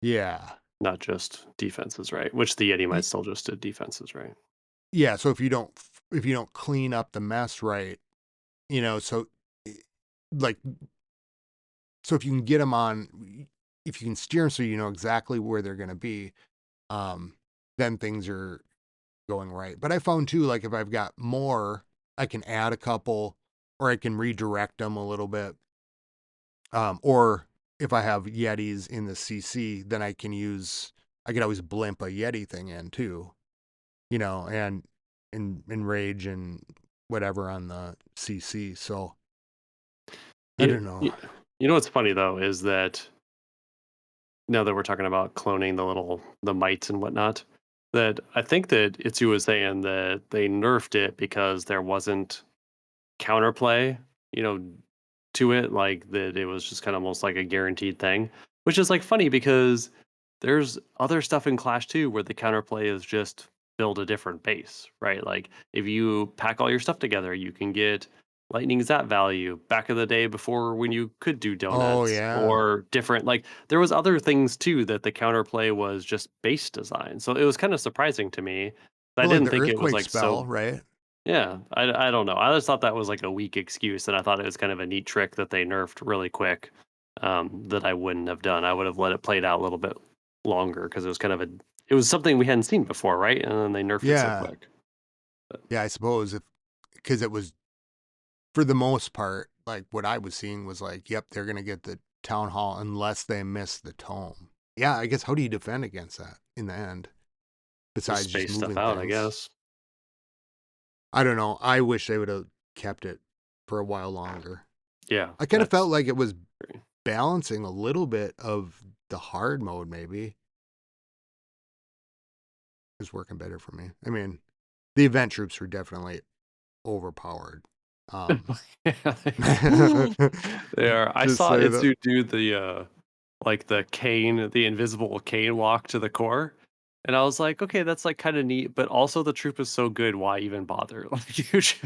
Yeah. not just defenses, right? Which the Yeti might Y- still just did defenses, right? Yeah, so if you don't clean up the mess right, so eh, like so if you can get them on, if you can steer them so you know exactly where they're going to be, um then things are going right. But I found too, like if I've got more, I can add a couple, or I can redirect them a little bit. Or if I have Yetis in the CC, then I could always blimp a Yeti thing in too, and rage and whatever on the CC. So I You, don't know. you, you know what's funny though is that now that we're talking about cloning the mites and whatnot, that I think that Itsu was saying that they nerfed it because there wasn't counterplay, you know, to it, like that it was just kind of almost like a guaranteed thing, which is like funny because there's other stuff in Clash 2 where the counterplay is just build a different base, right? Like if you pack all your stuff together, you can get lightning zap value back in the day before when you could do Oh donuts yeah. or different like there was other things too that the counterplay was just base design. So it was kind of surprising to me. I Well, like didn't the think it was earthquake like so spell, right? yeah, I don't know. I just thought that was like a weak excuse, and I thought it was kind of a neat trick that they nerfed really quick. That I wouldn't have done. I would have let it play out a little bit longer because it was kind of it was something we hadn't seen before, right? And then they nerfed it so Yeah. quick. Yeah, I suppose if because it was for the most part, like what I was seeing was like, yep, they're gonna get the town hall unless they miss the tome. Yeah, I guess how do you defend against that in the end? Just Besides just space stuff moving out, I things. guess. I don't know. I wish they would have kept it for a while longer. Yeah, I kind of felt that's like it was true. balancing a little bit of the hard mode, maybe. It was working better for me. I mean, the event troops were definitely overpowered. Um, Yeah, they are. I just saw say that. Itsu do like the cane, the invisible cane walk to the core. And I was like, okay, that's like kind of neat, but also the troop is so good, why even bother? Like you just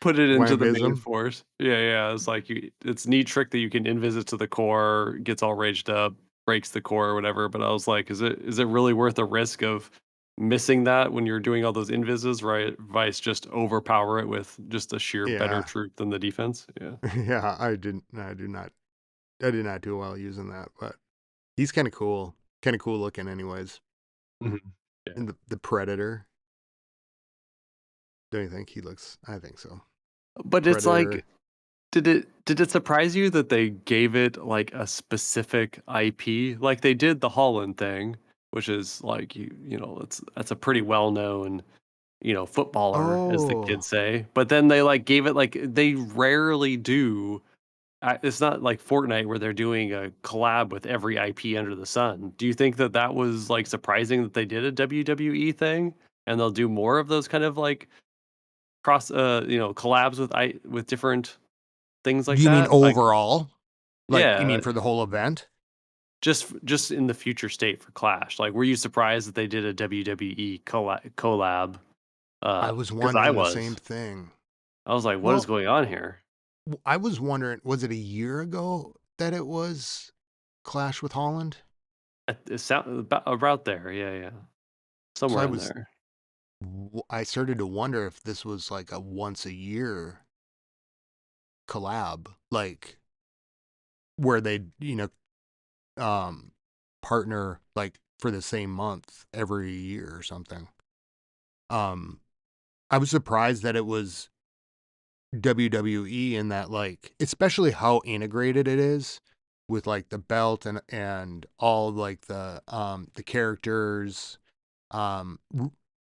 put it Why into the invis main them? force. Yeah, yeah. It's like it's neat trick that you can invis it to the core, gets all raged up, breaks the core or whatever. But I was like, is it really worth the risk of missing that when you're doing all those invises, right? Vice just overpower it with just a sheer better Yeah. troop than the defense. Yeah. Yeah, I didn't. I do not. I did not do well using that, but he's kind of cool. Kind of cool looking, anyways. Mhm. Yeah. And the predator. Don't you think he looks? I think so. But it's like Predator. did it surprise you that they gave it, like, a specific IP? Like, they did the Holland thing, which is, like, that's a pretty well-known, footballer, as the Oh, kids say, but then they, like, gave it, like they rarely do it's not like Fortnite where they're doing a collab with every IP under the sun. Do you think that that was, like, surprising that they did a WWE thing, and they'll do more of those kind of, like, collabs with different things like you mean that? Like overall? Like, you yeah, mean for the whole event? just in the future state for Clash. Like, were you surprised that they did a WWE collab? I was Because I wondering the same was. thing. I was like, "What is Well, going on here?" I was wondering, was it a year ago that it was Clash with Holland? It sound about there. Yeah, yeah, So somewhere in there. I started to wonder if this was like a once a year collab, like where they, um, partner like for the same month every year or something. Um, I was surprised that it was WWE in that like especially how integrated it is with like the belt and all like the characters r-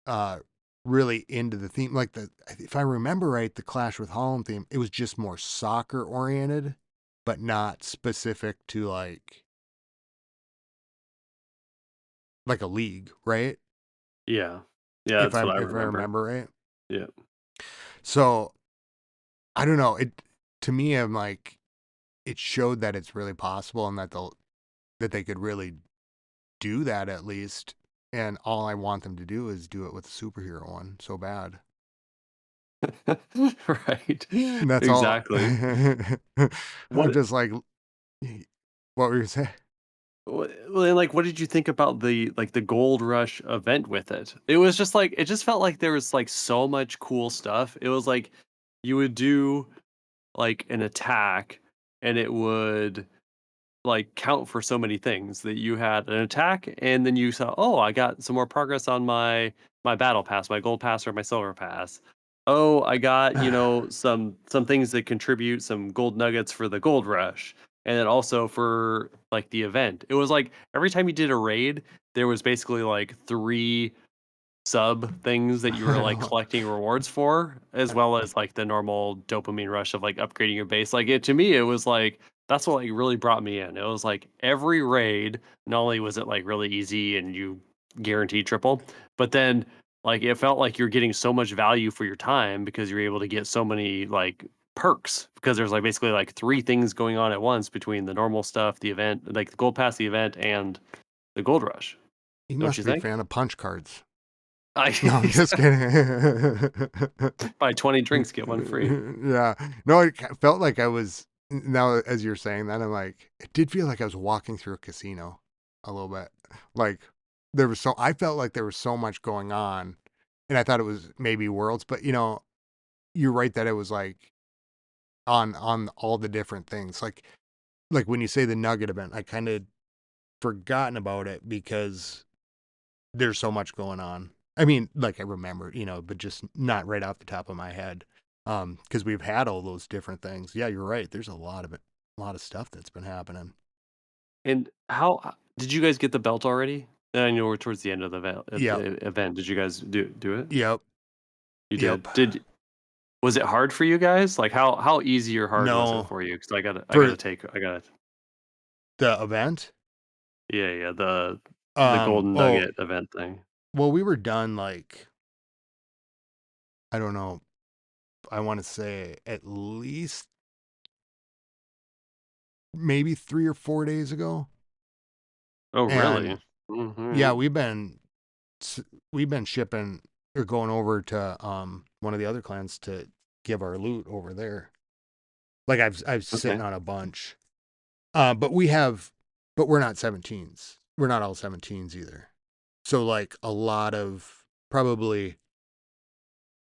uh really into the theme like the if I remember right the Clash with Holland theme it was just more soccer oriented but not specific to like a league, right? Yeah. Yeah, that's what I If I remember. remember right. Yeah. So I don't know. It to me, I'm like, it showed that it's really possible and that they could really do that at least. And all I want them to do is do it with the superhero one so bad. Right. And that's all. Exactly. I'm What just like, what were you saying? Well, and, like, what did you think about the Gold Rush event with it? It was just like it just felt like there was, like, so much cool stuff. It was like you would do, like, an attack, and it would, like, count for so many things that you had an attack, and then you saw, "Oh, I got some more progress on my battle pass, my gold pass or my silver pass. Oh, I got, some things that contribute some gold nuggets for the gold rush, and then also for, like, the event." It was like every time you did a raid, there was basically, like, 3 sub things that you were, like, collecting rewards for, as well as, like, the normal dopamine rush of, like, upgrading your base. Like, it to me, it was like That's what, like, really brought me in. It was like every raid, not only was it, like, really easy and you guaranteed triple, but then, like, it felt like you're getting so much value for your time because you're able to get so many, like, perks because there's, like, basically, like, 3 things going on at once between the normal stuff, the event like, the gold pass, the event, and the gold rush. You Don't must you be a think? fan of punch cards. I No, I'm just kidding. buy 20 drinks, get 1 free. Yeah. No, it felt like I was now as you're saying that, I'm like, it did feel like I was walking through a casino a little bit. Like I felt like there was so much going on, and I thought it was maybe Worlds, but you're right that it was like on all the different things. Like when you say the Nugget event, I kind of forgotten about it because there's so much going on. I mean, like I remember, but just not right off the top of my head. Because we've had all those different things. Yeah, you're right. There's a lot of it, a lot of stuff that's been happening. And how did you guys get the belt already? I know we're towards the end of Yep. the event. Did you guys do it? Yep. You Yep. did. Was it hard for you guys? Like, how easy or hard was it No, for you? Because for I gotta the event. yeah, the golden Oh, nugget event thing. well, we were done like I don't know. I want to say at least maybe 3 or 4 days ago, Oh, and really? Mm, yeah, alright. we've been shipping or going over to one of the other clans to give our loot over there. Like I've sitting Okay. on a bunch. But we're not 17s. We're not all 17s either. So like a lot of probably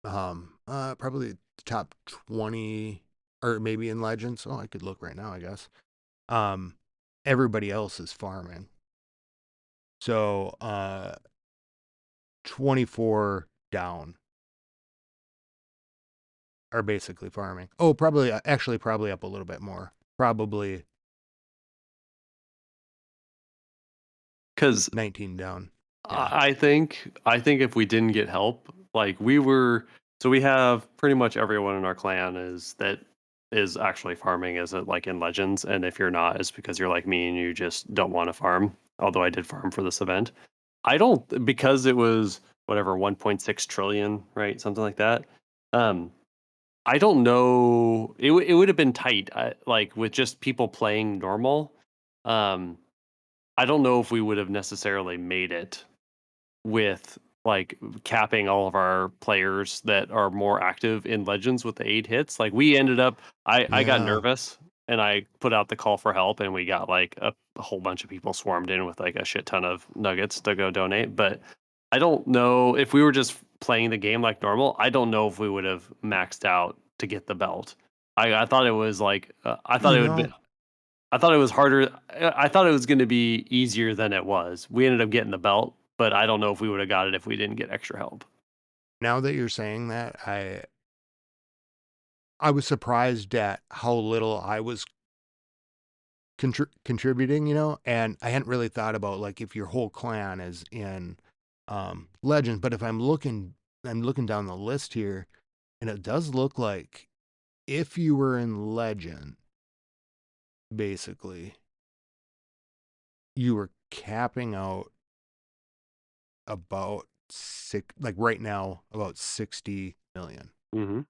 the top 20 or maybe in Legends. Oh, I could look right now, I guess. Um Everybody else is farming. So 24 down are basically farming. Oh, probably actually probably up a little bit more. Probably 'Cause 19 down. Yeah. I think if we didn't get help, like, we were so we have pretty much everyone in our clan is actually farming is it like in Legends, and if you're not, it's because you're like me and you just don't wanna farm, although I did farm for this event. I don't because it was whatever 1.6 trillion, right? Something like that. Um, I don't know. It would have been tight, like with just people playing normal. Um, I don't know if we would have necessarily made it with like capping all of our players that are more active in Legends with the 8 hits. Like we ended up, I got Yeah. nervous and I put out the call for help, and we got like a whole bunch of people swarmed in with like a shit ton of nuggets to go donate. But I don't know if we were just playing the game like normal. I don't know if we would have maxed out to get the belt. I thought it was like I thought You it would be. know, I thought it was harder. I thought it was going to be easier than it was. We ended up getting the belt, but I don't know if we would have got it if we didn't get extra help. now that you're saying that, I was surprised at how little I was contributing, and I hadn't really thought about like if your whole clan is in Legends, but if I'm looking down the list here, and it does look like if you were in Legend, basically, you were capping out about like right now, about 60 million. Hmm.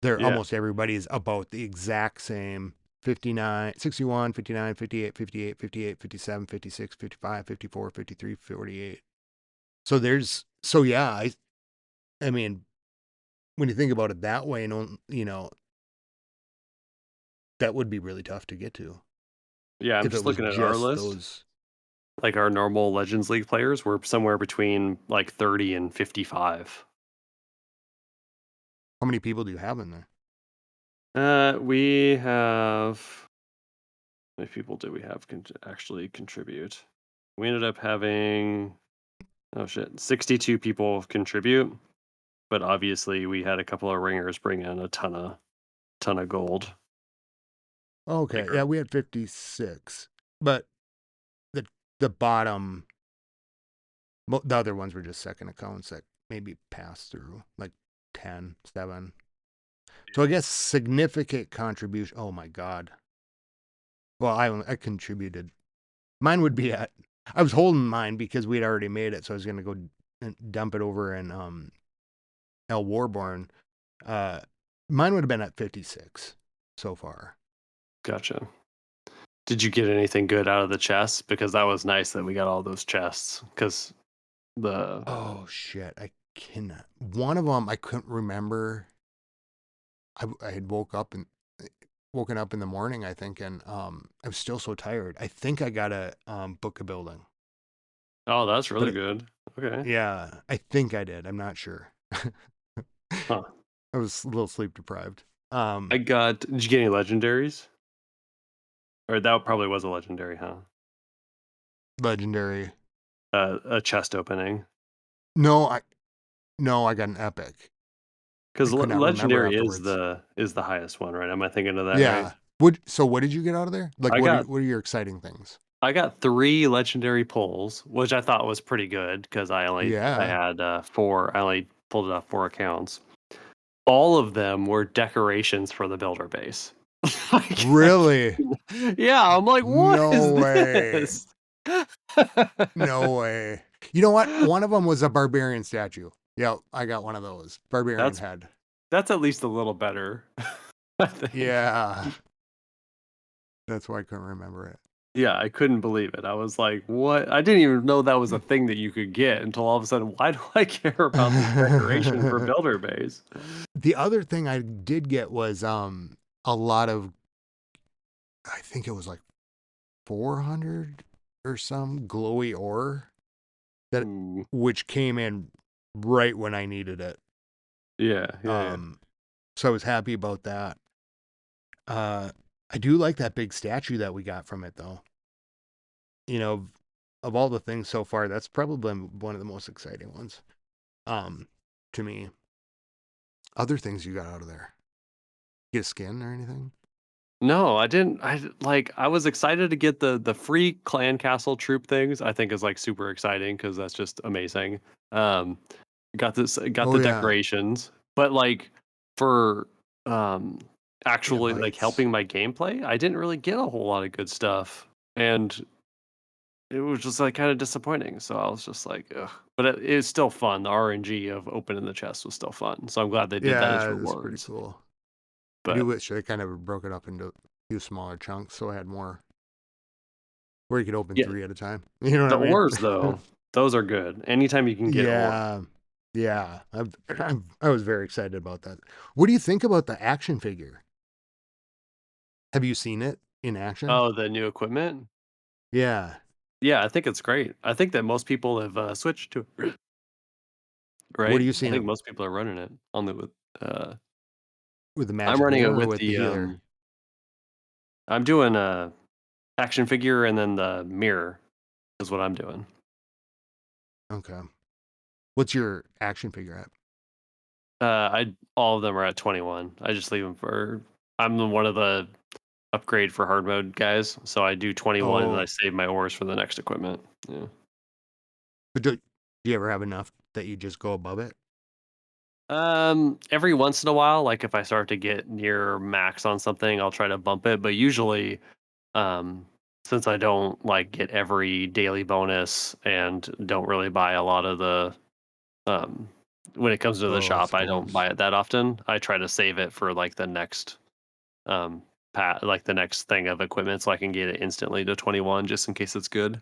They're Yeah. almost everybody is about the exact same 59, 61, 59, 58, 58, 58, 57, 56, 55, 54, 53, 48. So yeah, I mean, when you think about it that way, and that would be really tough to get to Yeah. I'm if it just was looking at our just list. those. Like our normal Legends League players, we're somewhere between like 30 and 55. How many people do you have in there? We have. How many people did we have actually contribute? We ended up having, oh shit, 62 people contribute. But obviously, we had a couple of ringers bring in a ton of gold. Like, Okay, yeah, we had 56, but the the bottom, the other ones were just second accounts that maybe passed through, like 10, 7. So I guess significant contribution. Oh my God. Well, I contributed. Mine would be at. I was holding mine because we'd already made it, so I was gonna go and dump it over in El Warborn. Uh, Mine would have been at 56 so far. Gotcha. Did you get anything good out of the chests? Because that was nice that we got all those chests. Because the Oh shit! I cannot. One of them I couldn't remember. I had woken up in the morning, I think, and I was still so tired. I think I got a book of building, oh, that's but really good. Okay. yeah, I think I did. I'm not sure. Huh. I was a little sleep deprived. I got. Did you get any legendaries? Or that probably was a legendary, huh? Legendary. A chest opening. No, I got an epic. I Because could not remember legendary afterwards. is the highest one, right? Am I thinking of that right? Yeah. What did you get out of there? Like I got what are your exciting things? I got 3 legendary pulls, which I thought was pretty good because I Yeah. had 4. I only pulled it off 4 accounts. All of them were decorations for the builder base. Like, Really? yeah, I'm like, what is No way. this? No way. You know what? One of them was a barbarian statue. Yeah, I got one of those. Barbarian That's head. that's at least a little better, I think. Yeah. That's why I couldn't remember it. Yeah, I couldn't believe it. I was like, "What?" I didn't even know that was a thing that you could get until all of a sudden, why do I care about this decoration for builder base? The other thing I did get was a lot of, I think it was like 400 or some glowy ore that Ooh. which came in right when I needed it. Yeah, yeah, yeah. Um so I was happy about that. Uh I do like that big statue that we got from it though. You know, of all the things so far, that's probably one of the most exciting ones. Um to me. Other things you got out of there. Get a skin or anything? No, I didn't I was excited to get the free clan castle troop things, I think is, like, super exciting because that's just amazing. Um, got Oh the yeah. decorations, but, like, for, um, actually, like, Invite. helping my gameplay, I didn't really get a whole lot of good stuff, and it was just, like, kinda disappointing, so I was just like, "Ugh," but it's still fun, the RNG of opening the chest was still fun, so I'm glad they did that as Yeah, it's pretty rewards, cool. I do but wish they kind of broke it up into a few smaller chunks so I had more where you could open yeah, 3 at a time. You know what the I mean? ores, though, those are good. Anytime you can get ore. Yeah. Yeah. I was very excited about that. What do you think about the action figure? Have you seen it in action? Oh, the new equipment? Yeah. Yeah, I think it's great. I think that most people have, switched to it, What are right? you I seeing think it most people are running it on the with, with the I'm magic running it mirror or with with the healer? I'm doing a action figure and then the mirror is what I'm doing. Okay. What's your action figure at? I all of them are at 21. I just leave them for I'm the one of the upgrade for hard mode guys, so I do 21 and then I Oh, save my ores for the next equipment. Yeah. but do you ever have enough that you just go above it? Every once in a while, like if I start to get near max on something, I'll try to bump it, but usually Um, since I don't like get every daily bonus and don't really buy a lot of the um when it comes to the Oh, I shop, I don't suppose. buy it that often. I try to save it for like the next like the next thing of equipment so I can get it instantly to 21 just in case it's good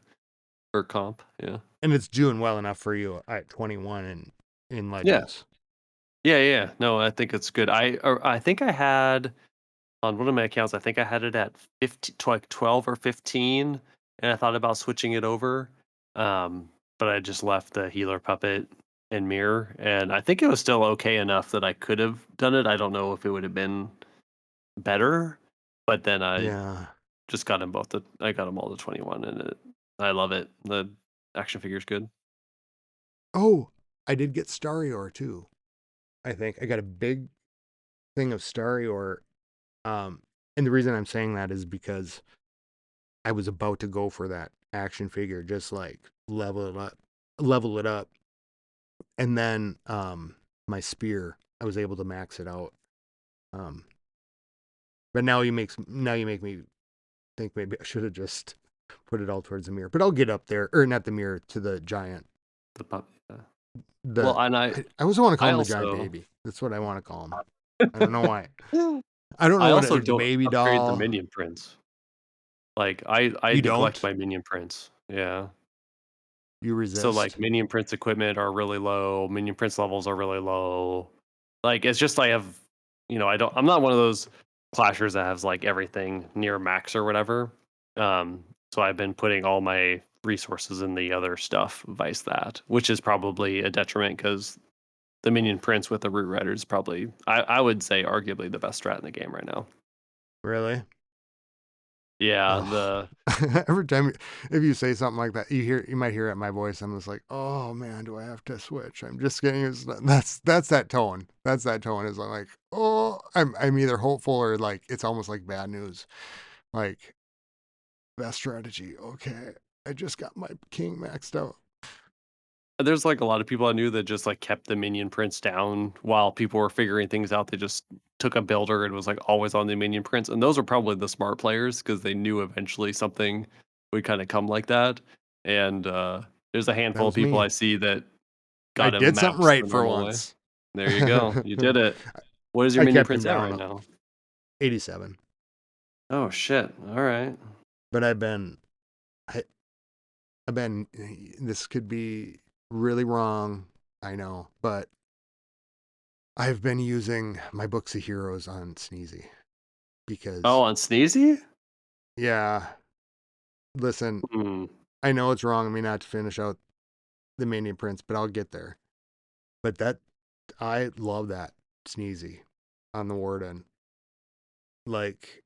for comp. Yeah. And it's doing well enough for you at 21 in Yeah. Legends. Yeah, yeah. No, I think it's good. I think I had on one of my accounts, I think I had it at 50 to like 12 or 15, and I thought about switching it over, but I just left the healer puppet and mirror, and I think it was still okay enough that I could have done it. I don't know if it would have been better, but then I Yeah. just got them both. I got them all to 21, and I love it. The action figure's good. Oh, I did get Starry Ore too. I think I got a big thing of Starry Ore. Um, and the reason I'm saying that is because I was about to go for that action figure, just like level it up, and then my spear, I was able to max it out. Um, but now you make me think maybe I should have just put it all towards the mirror. But I'll get up there, or not the mirror, to the giant. The pup. Yeah. The Well, and I also want to call I him the giant also baby. That's what I want to call him. I don't know why. I don't I know what also the don't baby upgrade the doll. minion prints. Like I You neglect don't. my minion prints. Yeah. You So like resist. minion prints equipment are really low. Minion prints levels are really low. Like it's just I have, I'm not one of those clashers that has like everything near max or whatever. So I've been putting all my resources in the other stuff, vice that, which is probably a detriment because the minion prints with the root rider is probably I would say arguably the best strat in the game right now. Really? Yeah, Oh. the Every time if you say something like that, you might hear it in my voice. I'm just like, oh man, do I have to switch? I'm just getting that's that tone. That's that tone. Is I'm like, oh, I'm either hopeful or like it's almost like bad news. Like best strategy. Okay, I just got my king maxed out. there's like a lot of people I knew that just like kept the minion prints down while people were figuring things out. They just took a builder and was like always on the minion prints, and those are probably the smart players because they knew eventually something would kind of come like that. And there's a That handful of was people me. I see that I got a did something mouse the right for normal way. once. There you go. You did it. What is your I minion kept him prints at right down now? 87, Oh shit. All right. but I, I've been. This could be really wrong. I know, but I've been using my books of heroes on Sneezy Oh, because, on Sneezy? yeah, listen, Hmm. I know it's wrong of me not to finish out the Mania Prince, but I'll get there. But I love that Sneezy on the Warden. Like,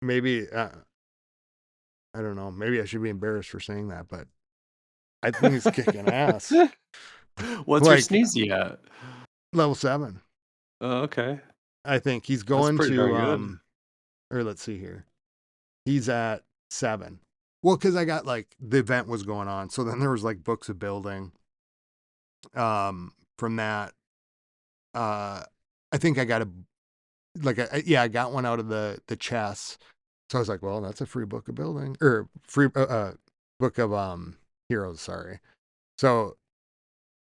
maybe, I don't know, maybe I should be embarrassed for saying that, but I think he's kicking ass. What's your Like, Sneezy at? level 7. Oh, okay. I think he's That's going pretty to, darn good. or let's see here. He's at 7. Well, because I got like the event was going on, so then there was like books of building. From that, uh, I think I got yeah, I got one out of the chess. So I was like, well, that's a free book of building or free book of heroes. Sorry. So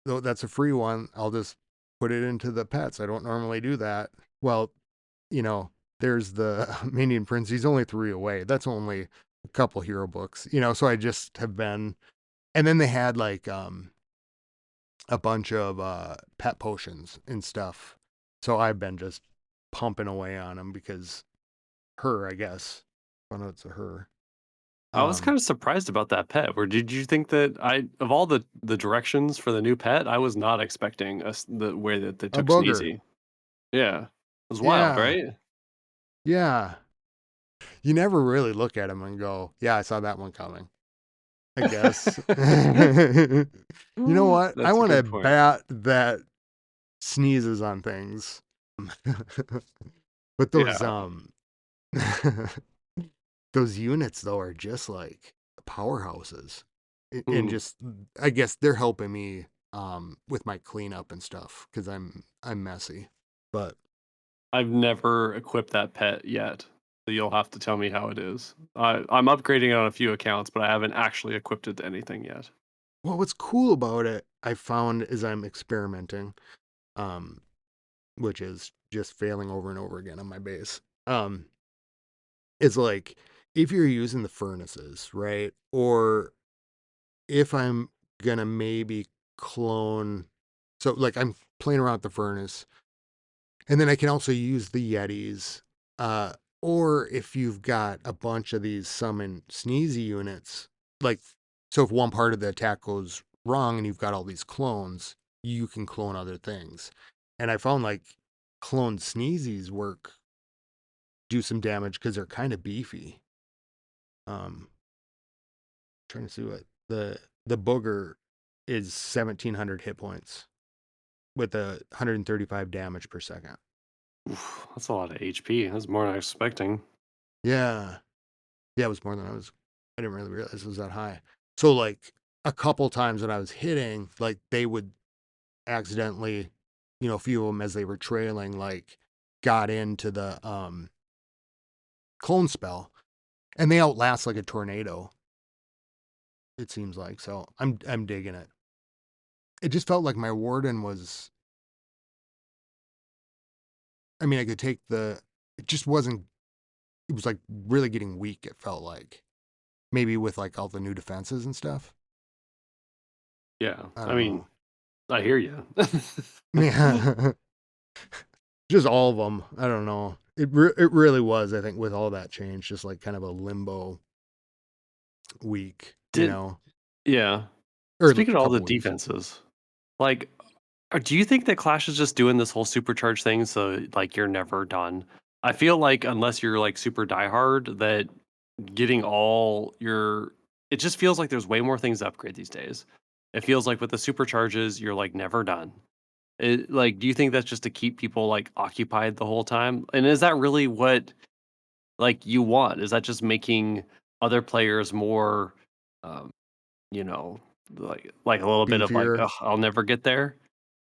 though that's a free one, I'll just put it into the pets. I don't normally do that. Well, you know, there's the Minion Prince. He's only 3 away. That's only a couple hero books, so I just have been, and then they had like a bunch of pet potions and stuff. So I've been just pumping away on them because her, I guess. I know it's a her. I was Um, kind of surprised about that pet. Where did you think that of all the directions for the new pet, I was not expecting the way that they a took booger. Sneezy. Yeah, it was wild, Yeah, right? yeah. You never really look at them and go, "Yeah, I saw that one coming." I guess. You know what? I That's a want to good point. bat that sneezes on things. But those Yeah. those units though are just like powerhouses. And Mhm. just I guess they're helping me with my cleanup and stuff cuz I'm messy. But I've never equipped that pet yet, so you'll have to tell me how it is. I'm upgrading it on a few accounts, but I haven't actually equipped it to anything yet. well, what's cool about it I found is I'm experimenting, um which is just failing over and over again on my base. Is like if you're using the furnaces, right? Or if I'm gonna maybe clone, so like I'm playing around with the furnace, and then I can also use the Yetis. Uh, or if you've got a bunch of these summon sneezy units, like so if one part of the attack goes wrong and you've got all these clones, you can clone other things. And I found like clone sneezies do some damage because they're kind of beefy. Um, trying to see what the booger is 1700 hit points with a 135 damage per second. Oof, that's a lot of HP. That's more than I was expecting. Yeah. Yeah, it was more than I didn't really realize it was that high. So like a couple times when I was hitting, like they would accidentally, a few of them as they were trailing, like got into the clone spell. and they outlast like a tornado. It seems like so. I'm digging it. It just felt like my warden was. I mean, I could take the. It just wasn't. It was like really getting weak. It felt like maybe with like all the new defenses and stuff. Yeah. I I don't mean, know. I hear you. Yeah, just all of them. I don't know. It really was. I think with all that change, just like kind of a limbo week, Did yeah. or Speaking a of all the couple weeks. defenses, like, do you think that Clash is just doing this whole supercharge thing so like you're never done? I feel like unless you're like super diehard, that getting all your it just feels like there's way more things to upgrade these days. It feels like with the supercharges, you're like never done. Like, do you think that's just to keep people like occupied the whole time? And is that really what like you want? Is that just making other players more, um, you know, like a little bit of like, Beefier. ugh, I'll never get there.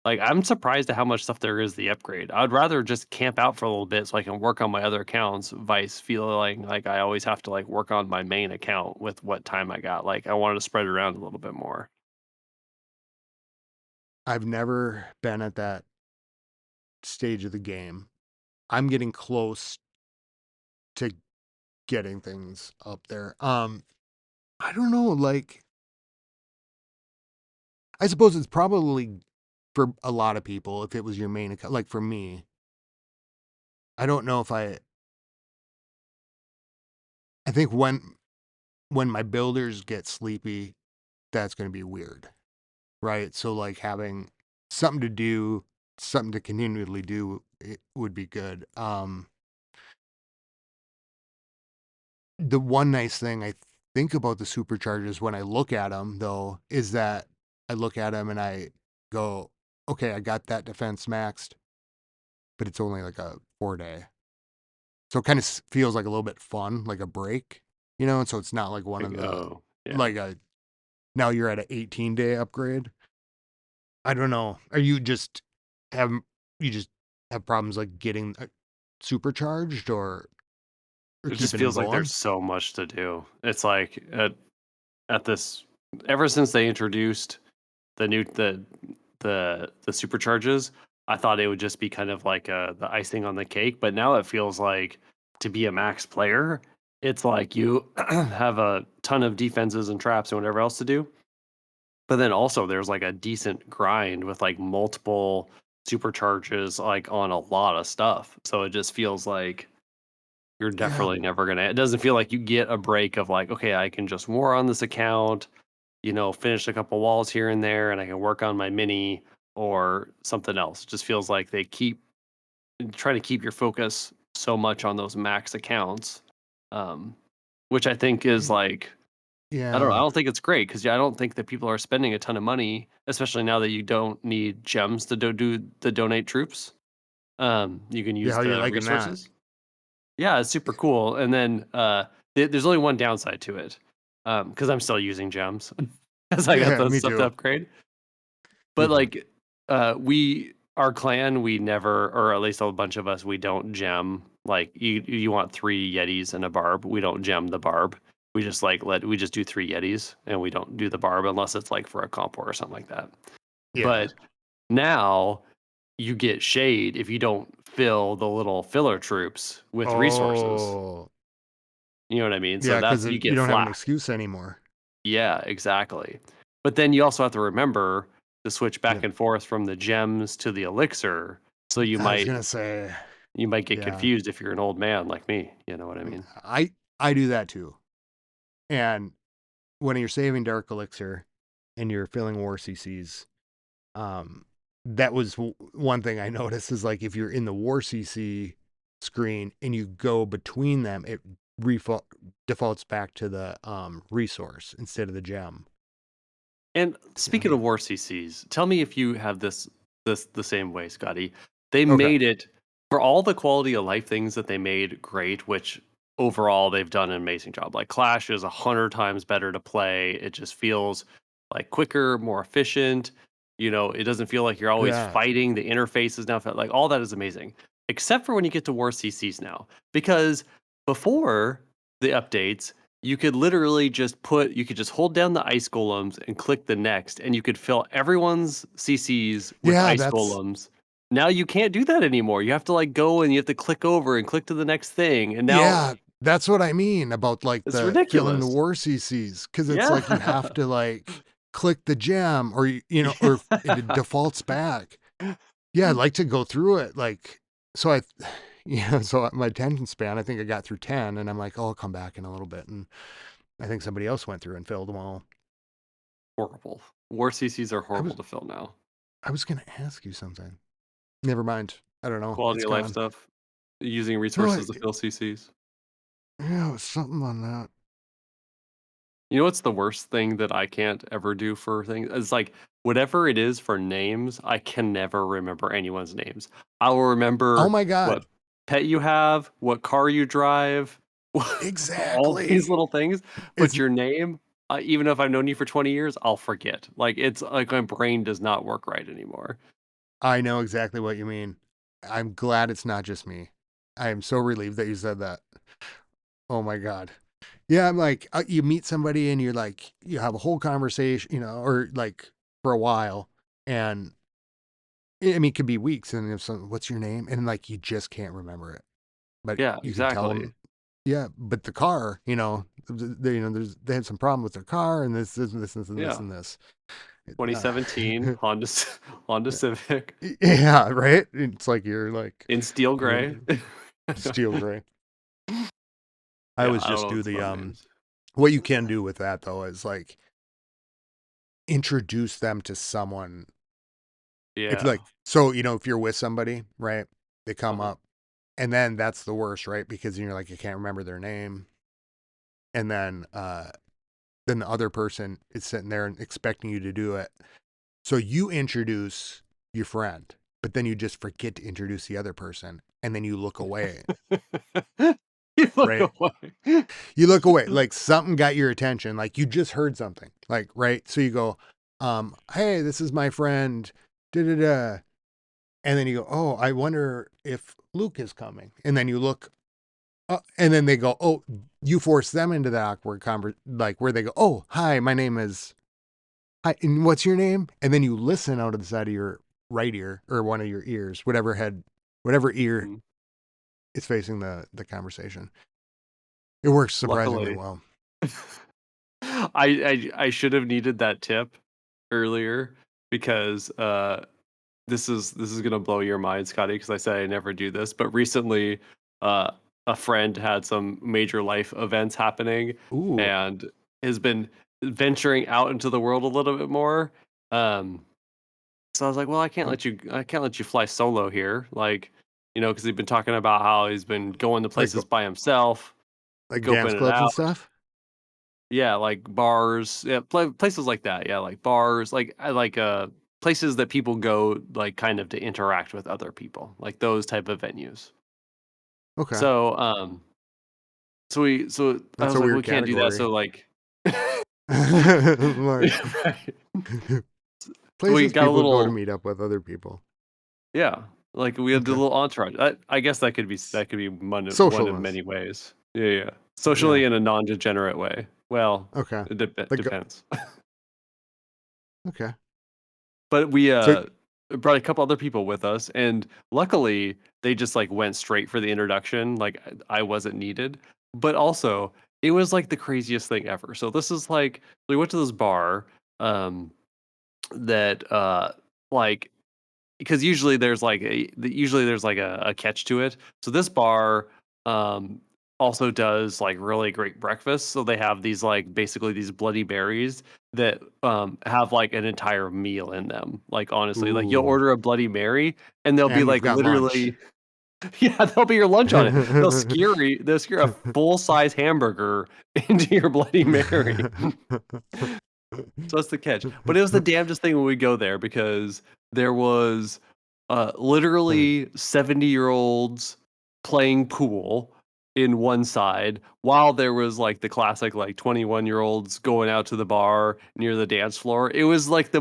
Like, I'm surprised at how much stuff there is the upgrade. I'd rather just camp out for a little bit so I can work on my other accounts, vice feeling like I always have to like work on my main account with what time I got. Like, I wanted to spread it around a little bit more. I've never been at that stage of the game. I'm getting close to getting things up there. I don't know, like I suppose it's probably for a lot of people if it was your main account. Like for me, I don't know if I think when my builders get sleepy, that's going to be weird, right? So like having something to do, something to continually do, it would be good. The one nice thing I think about the superchargers when I look at them though is that I look at them and I go, okay, I got that defense maxed, but it's only like a 4 day. So it kind of feels like a little bit fun, like a break, you know? And so it's not like one of Like, the, oh, yeah. like a, now you're at an 18-day upgrade. I don't know. Are you just have, you just have problems like getting supercharged or It just keeping them feels like there's going? so much to do. It's like at this ever since they introduced the new the supercharges, I thought it would just be kind of like the icing on the cake, but now it feels like to be a max player, it's like you have a ton of defenses and traps and whatever else to do. But then also there's like a decent grind with like multiple supercharges like on a lot of stuff. So it just feels like you're Yeah. definitely never gonna it doesn't feel like you get a break of like, okay, I can just war on this account, finish a couple walls here and there, and I can work on my mini or something else. It just feels like they keep trying to keep your focus so much on those max accounts, um, which I think is like I don't know. I Yeah. don't think it's great because I don't think that people are spending a ton of money, especially now that you don't need gems to do the donate troops. You can Yeah. use How you the liking that? resources. Yeah, it's super cool. And then there's only one downside to it because I'm still using gems because I got Yeah. those Me stuff to too. upgrade. Me But too. like, our clan, we never, or at least a bunch of us, we don't gem. Like, you want 3 Yetis and a barb. We don't gem the barb. We just we just do 3 Yetis and we don't do the barb unless it's like for a comp or something like that. Yeah. But now you get shade if you don't fill the little filler troops with resources. Oh. You know what I mean? So Yeah. Because that's you you get don't have an flack. excuse anymore. Yeah, exactly. But then you also have to remember to switch back Yep. and forth from the gems to the elixir. So I was gonna say, you might get yeah. confused if you're an old man like me. You know what I mean? I I do that too. And when you're saving Dark Elixir and you're filling War CCs, um, that was one thing I noticed is like if you're in the War CC screen and you go between them, it defaults back to the resource instead of the gem. And speaking Um, of war CCs, tell me if you have this the same way, Scotty. They okay. made it for all the quality of life things that they made great, which overall they've done an amazing job. Like Clash is 100 times better to play. It just feels like quicker, more efficient. It doesn't feel like you're always Yeah. fighting. The interface is now like all that is amazing, except for when you get to war CCs now, because before. the updates, you could literally you could just hold down the ice golems and click the next, and you could fill everyone's CCs with Yeah, ice that's golems. Now you can't do that anymore. You have to like go and you have to click over and click to the next thing. And now yeah, that's what I mean about like it's the filling the ridiculous. war CCs because it's Yeah. like you have to like click the gem or you know or it defaults back. Yeah, I'd like to go through it like so I yeah, so my attention span, I think I got through 10 and I'm like, oh, I'll come back in a little bit. And I think somebody else went through and filled them all. Horrible. War CCs are I horrible was to fill now. I was gonna ask you something. Never mind. I don't know. Quality It's of life gone. stuff, using No, resources to fill CCs. yeah, it was something on that. You know what's the worst thing that I can't ever do for things? It's like whatever it is for names, I can never remember anyone's names. I will Oh remember my what god. pet you have, what car you drive, all these Exactly. little things. But It's your name, even if I've known you for 20 years, I'll forget. Like it's like my brain does not work right anymore. I know exactly what you mean. I'm glad it's not just me. I am so relieved that you said that. Oh my god. Yeah, I'm like you meet somebody and you're like you have a whole conversation, you know, or like for a while and I mean it could be weeks and if some what's your name and like you just can't remember it. But Yeah, you can tell exactly. them yeah, but the car, they, they had some problem with their car and this and this Yeah. and this. Uh, 2017 Honda Civic yeah, right? It's like you're like in steel you gray. know, steel gray. I Yeah, always I don't just know do what's the about names. what you can do with that though is like introduce them to someone. If Yeah. like so, if you're with somebody, right? They come Uh-huh. up and then that's the worst, right? Because you're like you can't remember their name. And then the other person is sitting there and expecting you to do it. So you introduce your friend, but then you just forget to introduce the other person and then you look away, You look right? away. You look away, like something got your attention, like you just heard something, like right. So you go, "Hey, this is my friend," da da da, and then you go, "Oh, I wonder if Luke is coming," and then you look, and then they go, "Oh," you force them into that awkward like where they go, "Oh, hi, my name is hi, and what's your name?" And then you listen out of the side of your right ear or one of your ears, whatever ear Mhm. is facing the conversation. It works surprisingly Luckily. well. I should have needed that tip earlier because, this is gonna blow your mind, Scotty, because I said I never do this, but recently, uh, a friend had some major life events happening Ooh, and has been venturing out into the world a little bit more. Um, so I was like, "Well, I can't let you fly solo here," like, because he's been talking about how he's been going to like places by himself, dance scoping it clubs and out. stuff. Yeah, like bars, yeah, places like that. Yeah, like bars, like I like places that people go like kind of to interact with other people, like those type of venues. Okay. So, so I That's was a like, we weird can't do that. category. So like, Like right. So we places got a people go to little, meet up with other people. yeah, like we had a Okay. little entourage. I guess that could be one of Socialness. many ways. Yeah, yeah. Yeah. Socially in a non-degenerate way. Well, Okay. it Like depends. okay. But we, So brought a couple other people with us, and luckily, they just, like, went straight for the introduction, like, I wasn't needed, but also, it was, like, the craziest thing ever. So this is, like we went to this bar, um, that, like because usually there's like a catch to it. So this bar um also does like really great breakfast. So they have these like basically these bloody berries that have like an entire meal in them. Like honestly, like you'll ooh, order a bloody Mary and they'll be and you've like got lunch. literally yeah, they'll be your lunch on it. They'll scare a full size hamburger into your bloody Mary. So that's the catch. But it was the damnedest thing when we go there because there was literally 70-year-olds playing pool in one side, while there was like the classic like 21-year-olds going out to the bar near the dance floor. It was like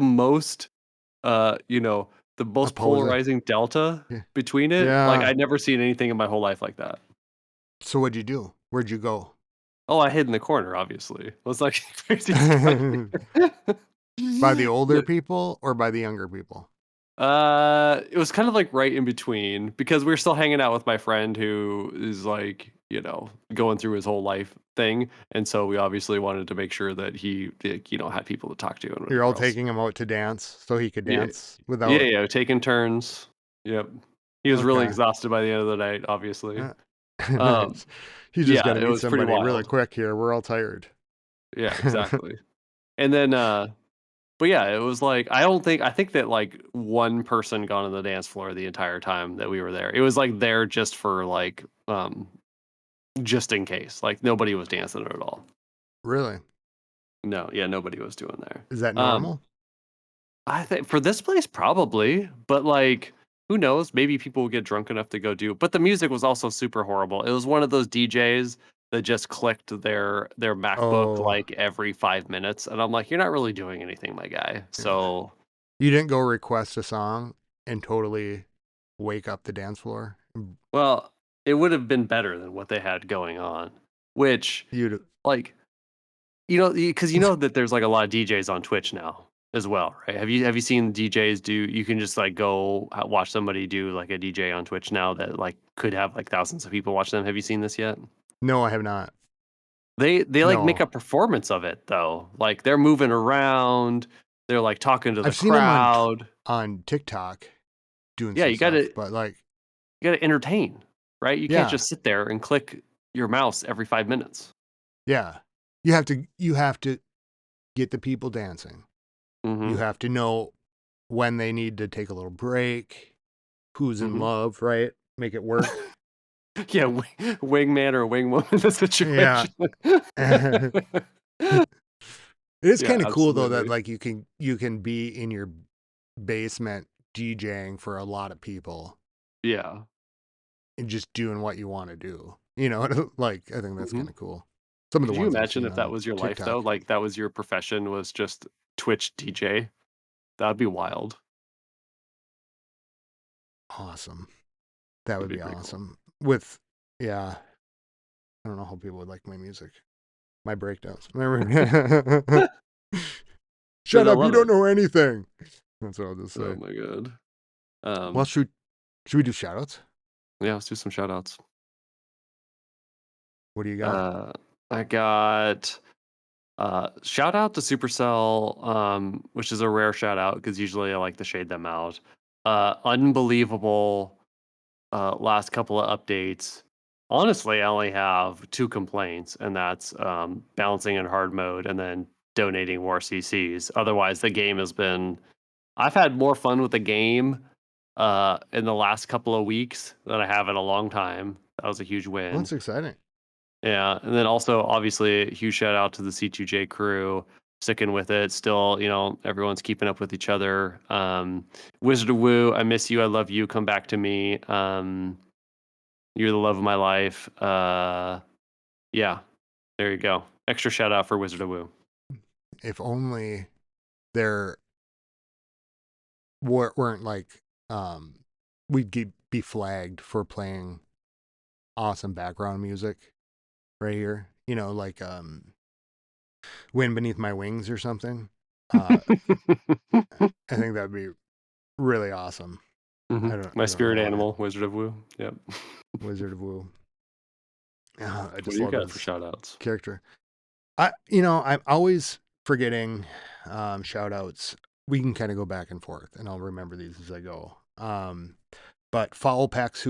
uh, you know, the most Opposing. polarizing delta Yeah. between it. Like Yeah. I'd never seen anything in my whole life like that. So what'd you do? Where'd you go? Oh, I hid in the corner, obviously. It was like crazy Scotty. By the older But, people or by the younger people? it was kind of like right in between because we were still hanging out with my friend who is like, going through his whole life thing, and so we obviously wanted to make sure that he, like, had people to talk to and You're whatever all else. taking him out to dance so he could Yeah. dance Yeah, without yeah, taking turns. Yep. He was really okay. exhausted by the end of the night, obviously. Uh, Um, nice. You just yeah, gotta it meet was pretty somebody really wild. quick here. We're all tired. Yeah, exactly. And then, but yeah, it was like I think that like one person got on the dance floor the entire time that we were there. It was like there just for like just in case. Like nobody was dancing at all. Really? No, yeah, nobody was doing there. Is that Um normal? I think for this place probably, but like who knows? Maybe people will get drunk enough to go do. But the music was also super horrible. It was one of those DJs that just clicked their MacBook Oh, like every 5 minutes, and I'm like, you're not really doing anything, my guy. yeah. So You didn't go request a song and totally wake up the dance floor? well, it would have been better than what they had going on, which, You'd like, because you know that there's, like, a lot of DJs on Twitch now as well, right? Have you seen DJs do you can just, like, go watch somebody do, like, a DJ on Twitch now that, like, could have, like, thousands of people watch them. Have you seen this yet? No, I have not. They, like, make No. a performance of it, though. Like, they're moving around, they're, like, talking to the I've seen him on crowd. TikTok doing Yeah, some you stuff, gotta but, like you gotta entertain, right? You can't yeah, just sit there and click your mouse every 5 minutes. yeah. You have to get the people dancing. You Mhm. have to know when they need to take a little break, who's in Mhm. love, right? Make it work. Yeah, wingman or wingwoman in the Yeah. situation. It is Yeah, kinda cool though that, absolutely. like, you can be in your basement DJing for a lot of people Yeah. and just doing what you wanna do, Like, I think that's Mhm. kinda cool. Some of the Could you ones I've imagine seen if that on was your life, though? TikTok. Like, that was your profession was just Twitch DJ? That'd be wild. Awesome. That That'd would be be pretty cool. awesome. Yeah, I don't know how people would like my music. My breakdowns. No, "Shut they'll up, you love don't it. know anything." That's what I'll just Oh say. my god. Well, Um, should we do shout outs? yeah, let's do some shout outs. What do you got? Uh, I got shout out to Supercell, which is a rare shout out because usually I like to shade them out. Unbelievable last couple of updates. Honestly, I only have two complaints, and that's balancing in hard mode and then donating more CCs. Otherwise, the game has been. I've had more fun with the game in the last couple of weeks than I have in a long time. That was a huge Well, win. that's exciting. Yeah, and then also obviously a huge shout out to the C2J crew sticking with it. Still, everyone's keeping up with each other. Wizard of Woo, I miss you, I love you. Come back to me. You're the love of my life. Yeah, there you go. Extra shout out for Wizard of Woo. If only there weren't like, we'd be flagged for playing awesome background music right here. Like, Wind Beneath My Wings or something. Uh, I think that'd be really awesome. My I don't know spirit why. animal, Wizard of Woo. Yep. Wizard of Woo. I What just do you love got for his shout outs? character. I'm always forgetting shout outs. We can kind of go back and forth, and I'll remember these as I go. But Foulpex,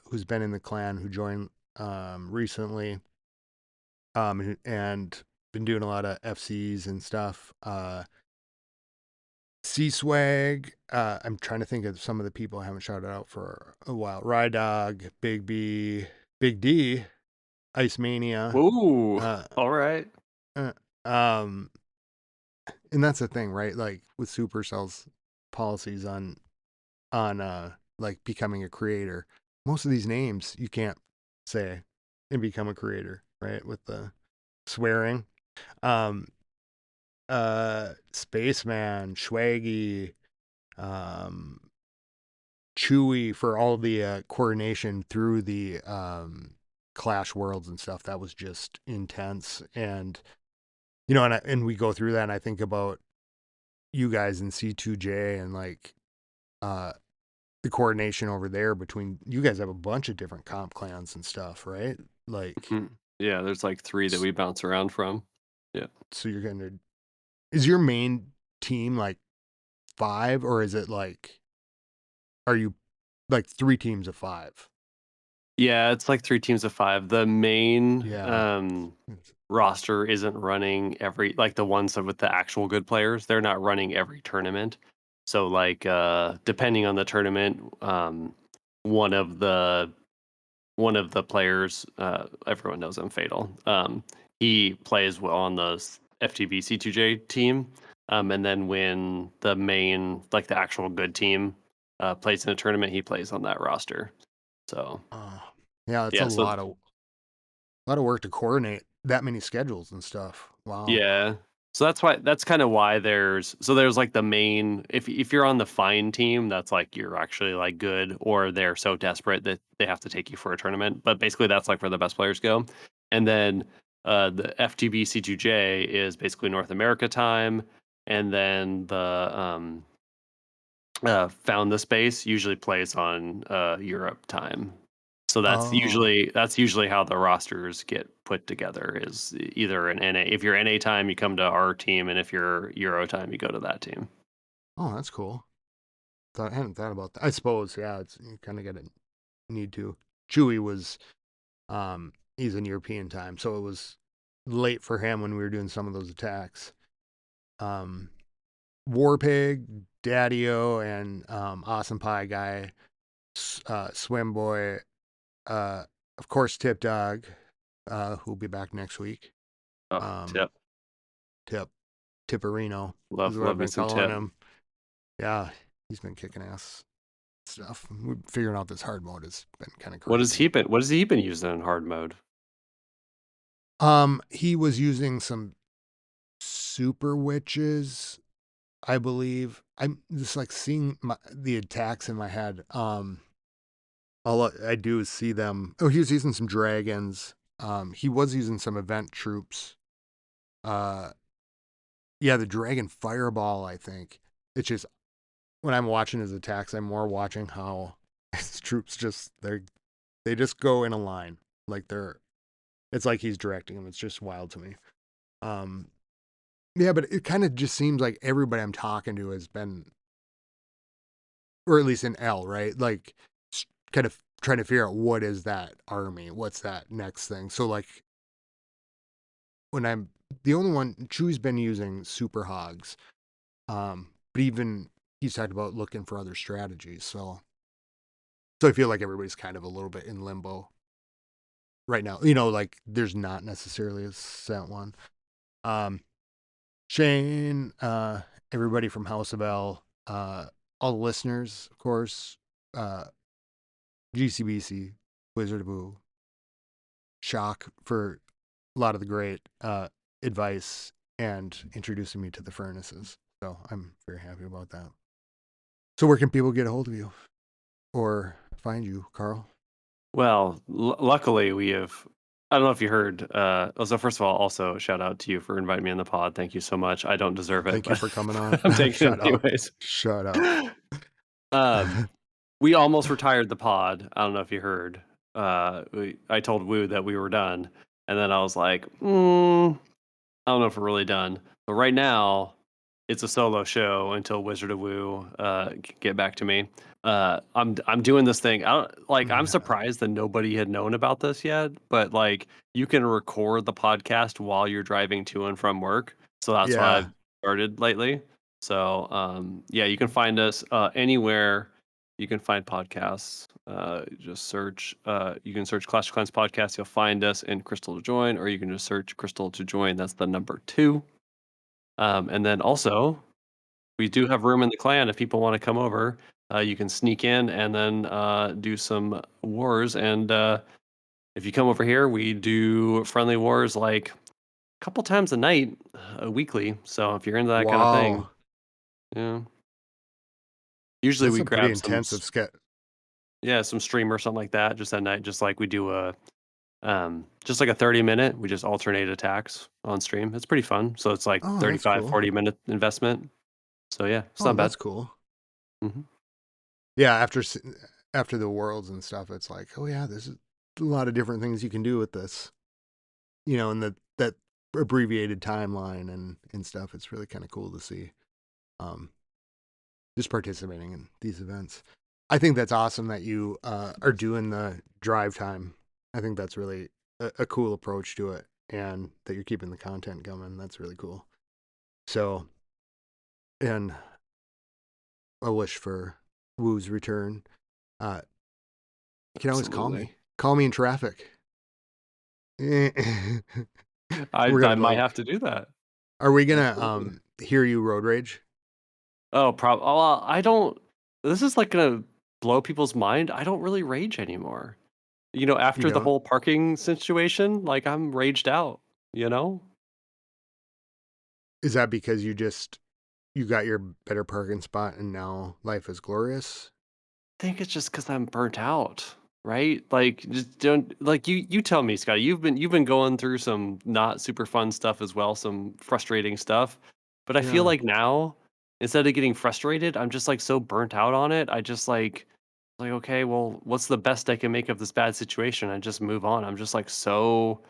who's been in the clan, who joined recently, and been doing a lot of FCs and stuff. C Swag. I'm trying to think of some of the people I haven't shouted out for a while. Rye Dog, Big B, Big D, Ice Mania. Ooh, Uh, all right. uh, um, and that's the thing, right? Like with Supercell's policies on like becoming a creator, most of these names you can't say and become a creator, right? With the swearing. Um, Spaceman, Swaggy, um, Chewy for all the coordination through the Clash Worlds and stuff, that was just intense. And you know, and we go through that, and I think about you guys in C2J and like uh the coordination over there between you guys have a bunch of different comp clans and stuff, right? Like, Mhm. Yeah, there's like 3 that we bounce around from. Yeah. so you're gonna is your main team like five, or is it like are you like three teams of five? Yeah, it's like 3 teams of 5. The main, Yeah. roster isn't running every like, the ones that with the actual good players, they're not running every tournament. So, like, depending on the tournament, one of the one of the players, everyone knows him, Fatal. He plays well on the FTB C2J team, and then when the main, like the actual good team, plays in a tournament, he plays on that roster. So Yeah, it's yeah, so a lot of work to coordinate that many schedules and stuff. Wow. yeah. So that's kinda why there's, like, the main if you're on the fine team, that's, like, you're actually, like, good, or they're so desperate that they have to take you for a tournament, but basically that's, like, where the best players go. And then, the FTB C2J is basically North America time, and then Found the Space usually plays on, Europe time. So Oh. that's usually how the rosters get put together is either an NA. If you're NA time, you come to our team, and if you're Euro time, you go to that team. Oh, that's cool. I hadn't thought about that. I suppose, yeah, it's you kind of got to need to. Chewy was he's in European time, so it was late for him when we were doing some of those attacks. Um Warpig, Daddy-O, and Awesome Pie Guy, Swim Boy, uh, of course, Tip Dog, who'll be back next week. Oh, Um, Tip. Tip, Tipperino is what I've Love me been some calling Tip. him. Yeah, he's been kicking ass stuff. Figuring out this hard mode has been kind of crazy. What has he been using in hard mode? He was using some super witches, I believe. I'm just like seeing the attacks in my head. All I do is see them. Oh, he was using some dragons. He was using some event troops. Uh, yeah, the dragon fireball. I think it's just when I'm watching his attacks, I'm more watching how his troops they just go in a line like they're. It's like he's directing them. It's just wild to me. Um, yeah, but it kind of just seems like everybody I'm talking to has been, or at least in L, right? Like, kind of trying to figure out what is that army, what's that next thing. So like when I'm the only one, Chew's been using super hogs, but even he's talked about looking for other strategies. So I feel like everybody's kind of a little bit in limbo right now. You know, like there's not necessarily a set one. Um, Shane, everybody from House of L, all the listeners, of course, uh, GCBC, Wizard of Boo, Shock for a lot of the great advice and introducing me to the furnaces. So I'm very happy about that. So where can people get a hold of you or find you, Karl? Well, luckily we have. I don't know if you heard. So first of all, also shout out to you for inviting me on the pod. Thank you so much. I don't deserve it, Thank you but for coming on. I'm taking Shut it up. anyways. Shut up. um, we almost retired the pod. I don't know if you heard. I told Woo that we were done, and then I was like, I don't know if we're really done. But right now, it's a solo show until Wizard of Woo get back to me. I'm doing this thing. I don't like. I'm surprised that nobody had known about this yet. But like, you can record the podcast while you're driving to and from work. So that's what Yeah. I've started lately. So yeah, you can find us anywhere. You can find podcasts. Just search. You can search Clash of Clans podcast. You'll find us in Crystal to Join, or you can just search Crystal to Join. That's the number 2. And then also, we do have room in the clan if people want to come over. You can sneak in and then do some wars. And if you come over here, we do friendly wars like a couple times a night, weekly. So if you're into that kind of thing, Wow. yeah. Usually That's we a pretty grab intensive sketch. yeah, some stream or something like that just that night, just like we do Just like a 30-minute. We just alternate attacks on stream. It's pretty fun. So it's like Oh, that's 35, cool. 40-minute investment. So yeah, it's Oh, not bad. that's cool. Hmm. Yeah, after the worlds and stuff, it's like, oh yeah, there's a lot of different things you can do with this. And that abbreviated timeline and stuff. It's really kind of cool to see. Um, just participating in these events. I think that's awesome that you are doing the drive time. I think that's really a cool approach to it, and that you're keeping the content coming. That's really cool. So, and a wish for Woo's return. You can always call Absolutely. me. Call me in traffic. We're I gonna might go. have to do that. Are we gonna Absolutely. hear you road rage? Well, I don't. This is like gonna blow people's mind. I don't really rage anymore. You After the don't? whole parking situation, like I'm raged out. You know, Is that because you got your better parking spot and now life is glorious? I think it's just because I'm burnt out, right? Like, just don't like you. Tell me, Scotty. You've been going through some not super fun stuff as well, some frustrating stuff. But I feel Yeah. like now, instead of getting frustrated, I'm just like so burnt out on it. I just like, okay, well, what's the best I can make of this bad situation? And just move on. I'm just like so,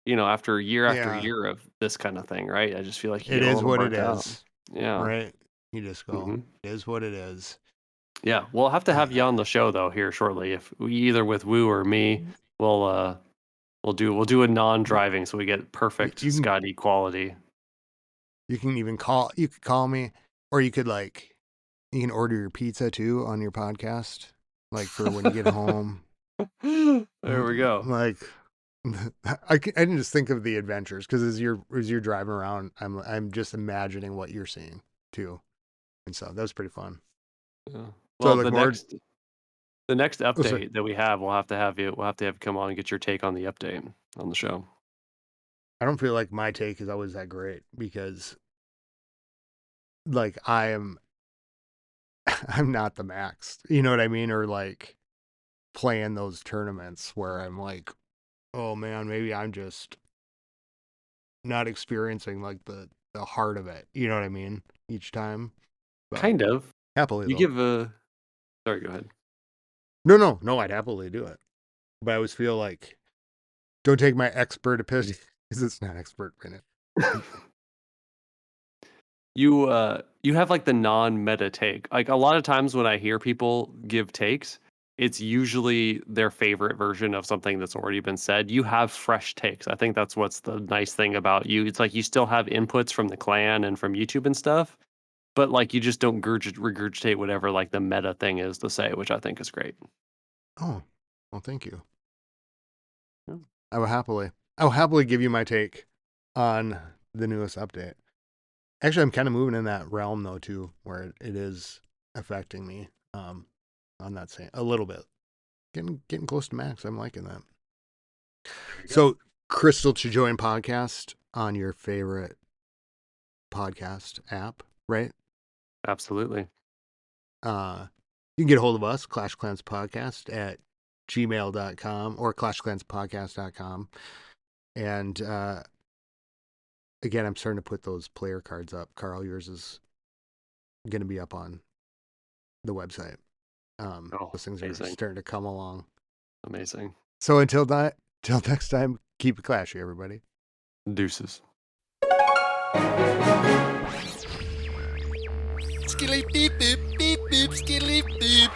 after Yeah. year of this kind of thing, right? I just feel like you It get a is little what it burnt out. is, Yeah. right? You just go, Hmm. it is what it is. Yeah. We'll have to Uh, have you on the show though here shortly. If we either with Woo or me, we'll uh we'll do a non-driving so we get perfect you can Scotty quality. you could call me, or you can order your pizza too on your podcast, like for when you get home. There we go. Like I can just think of the adventures because as you're driving around, I'm just imagining what you're seeing too, and so that was pretty fun. Yeah. So I Well, look the forward. next Oh, sorry. update that we have, we'll have to have you come on and get your take on the update on the show. I don't feel like my take is always that great because like I am I'm not the max. You know what I mean? Or like playing those tournaments where I'm like, oh man, maybe I'm just not experiencing like the heart of it. You know what I mean? Each time. But Kind of. happily You though. give a Sorry, go ahead. No, I'd happily do it. But I always feel like don't take my expert opinion because it's not expert opinion. You have like the non-meta take. Like a lot of times when I hear people give takes, it's usually their favorite version of something that's already been said. You have fresh takes. I think that's what's the nice thing about you. It's like you still have inputs from the clan and from YouTube and stuff, but like you just don't regurgitate whatever like the meta thing is to say, which I think is great. Oh, well, thank you. Yeah. I will happily give you my take on the newest update. Actually, I'm kind of moving in that realm though too, where it is affecting me. I'm not saying a little bit, getting close to max. I'm liking that. So, Crystal to join podcast on your favorite podcast app, right? Absolutely. You can get a hold of us, Clash Clans Podcast at gmail.com or clashclanspodcast.com. And again, I'm starting to put those player cards up. Karl, yours is going to be up on the website. Oh, Those things are amazing. starting to come along. Amazing. So till next time, keep it clashy, everybody. Deuces. Skilly beep beep beep beep skilly beep.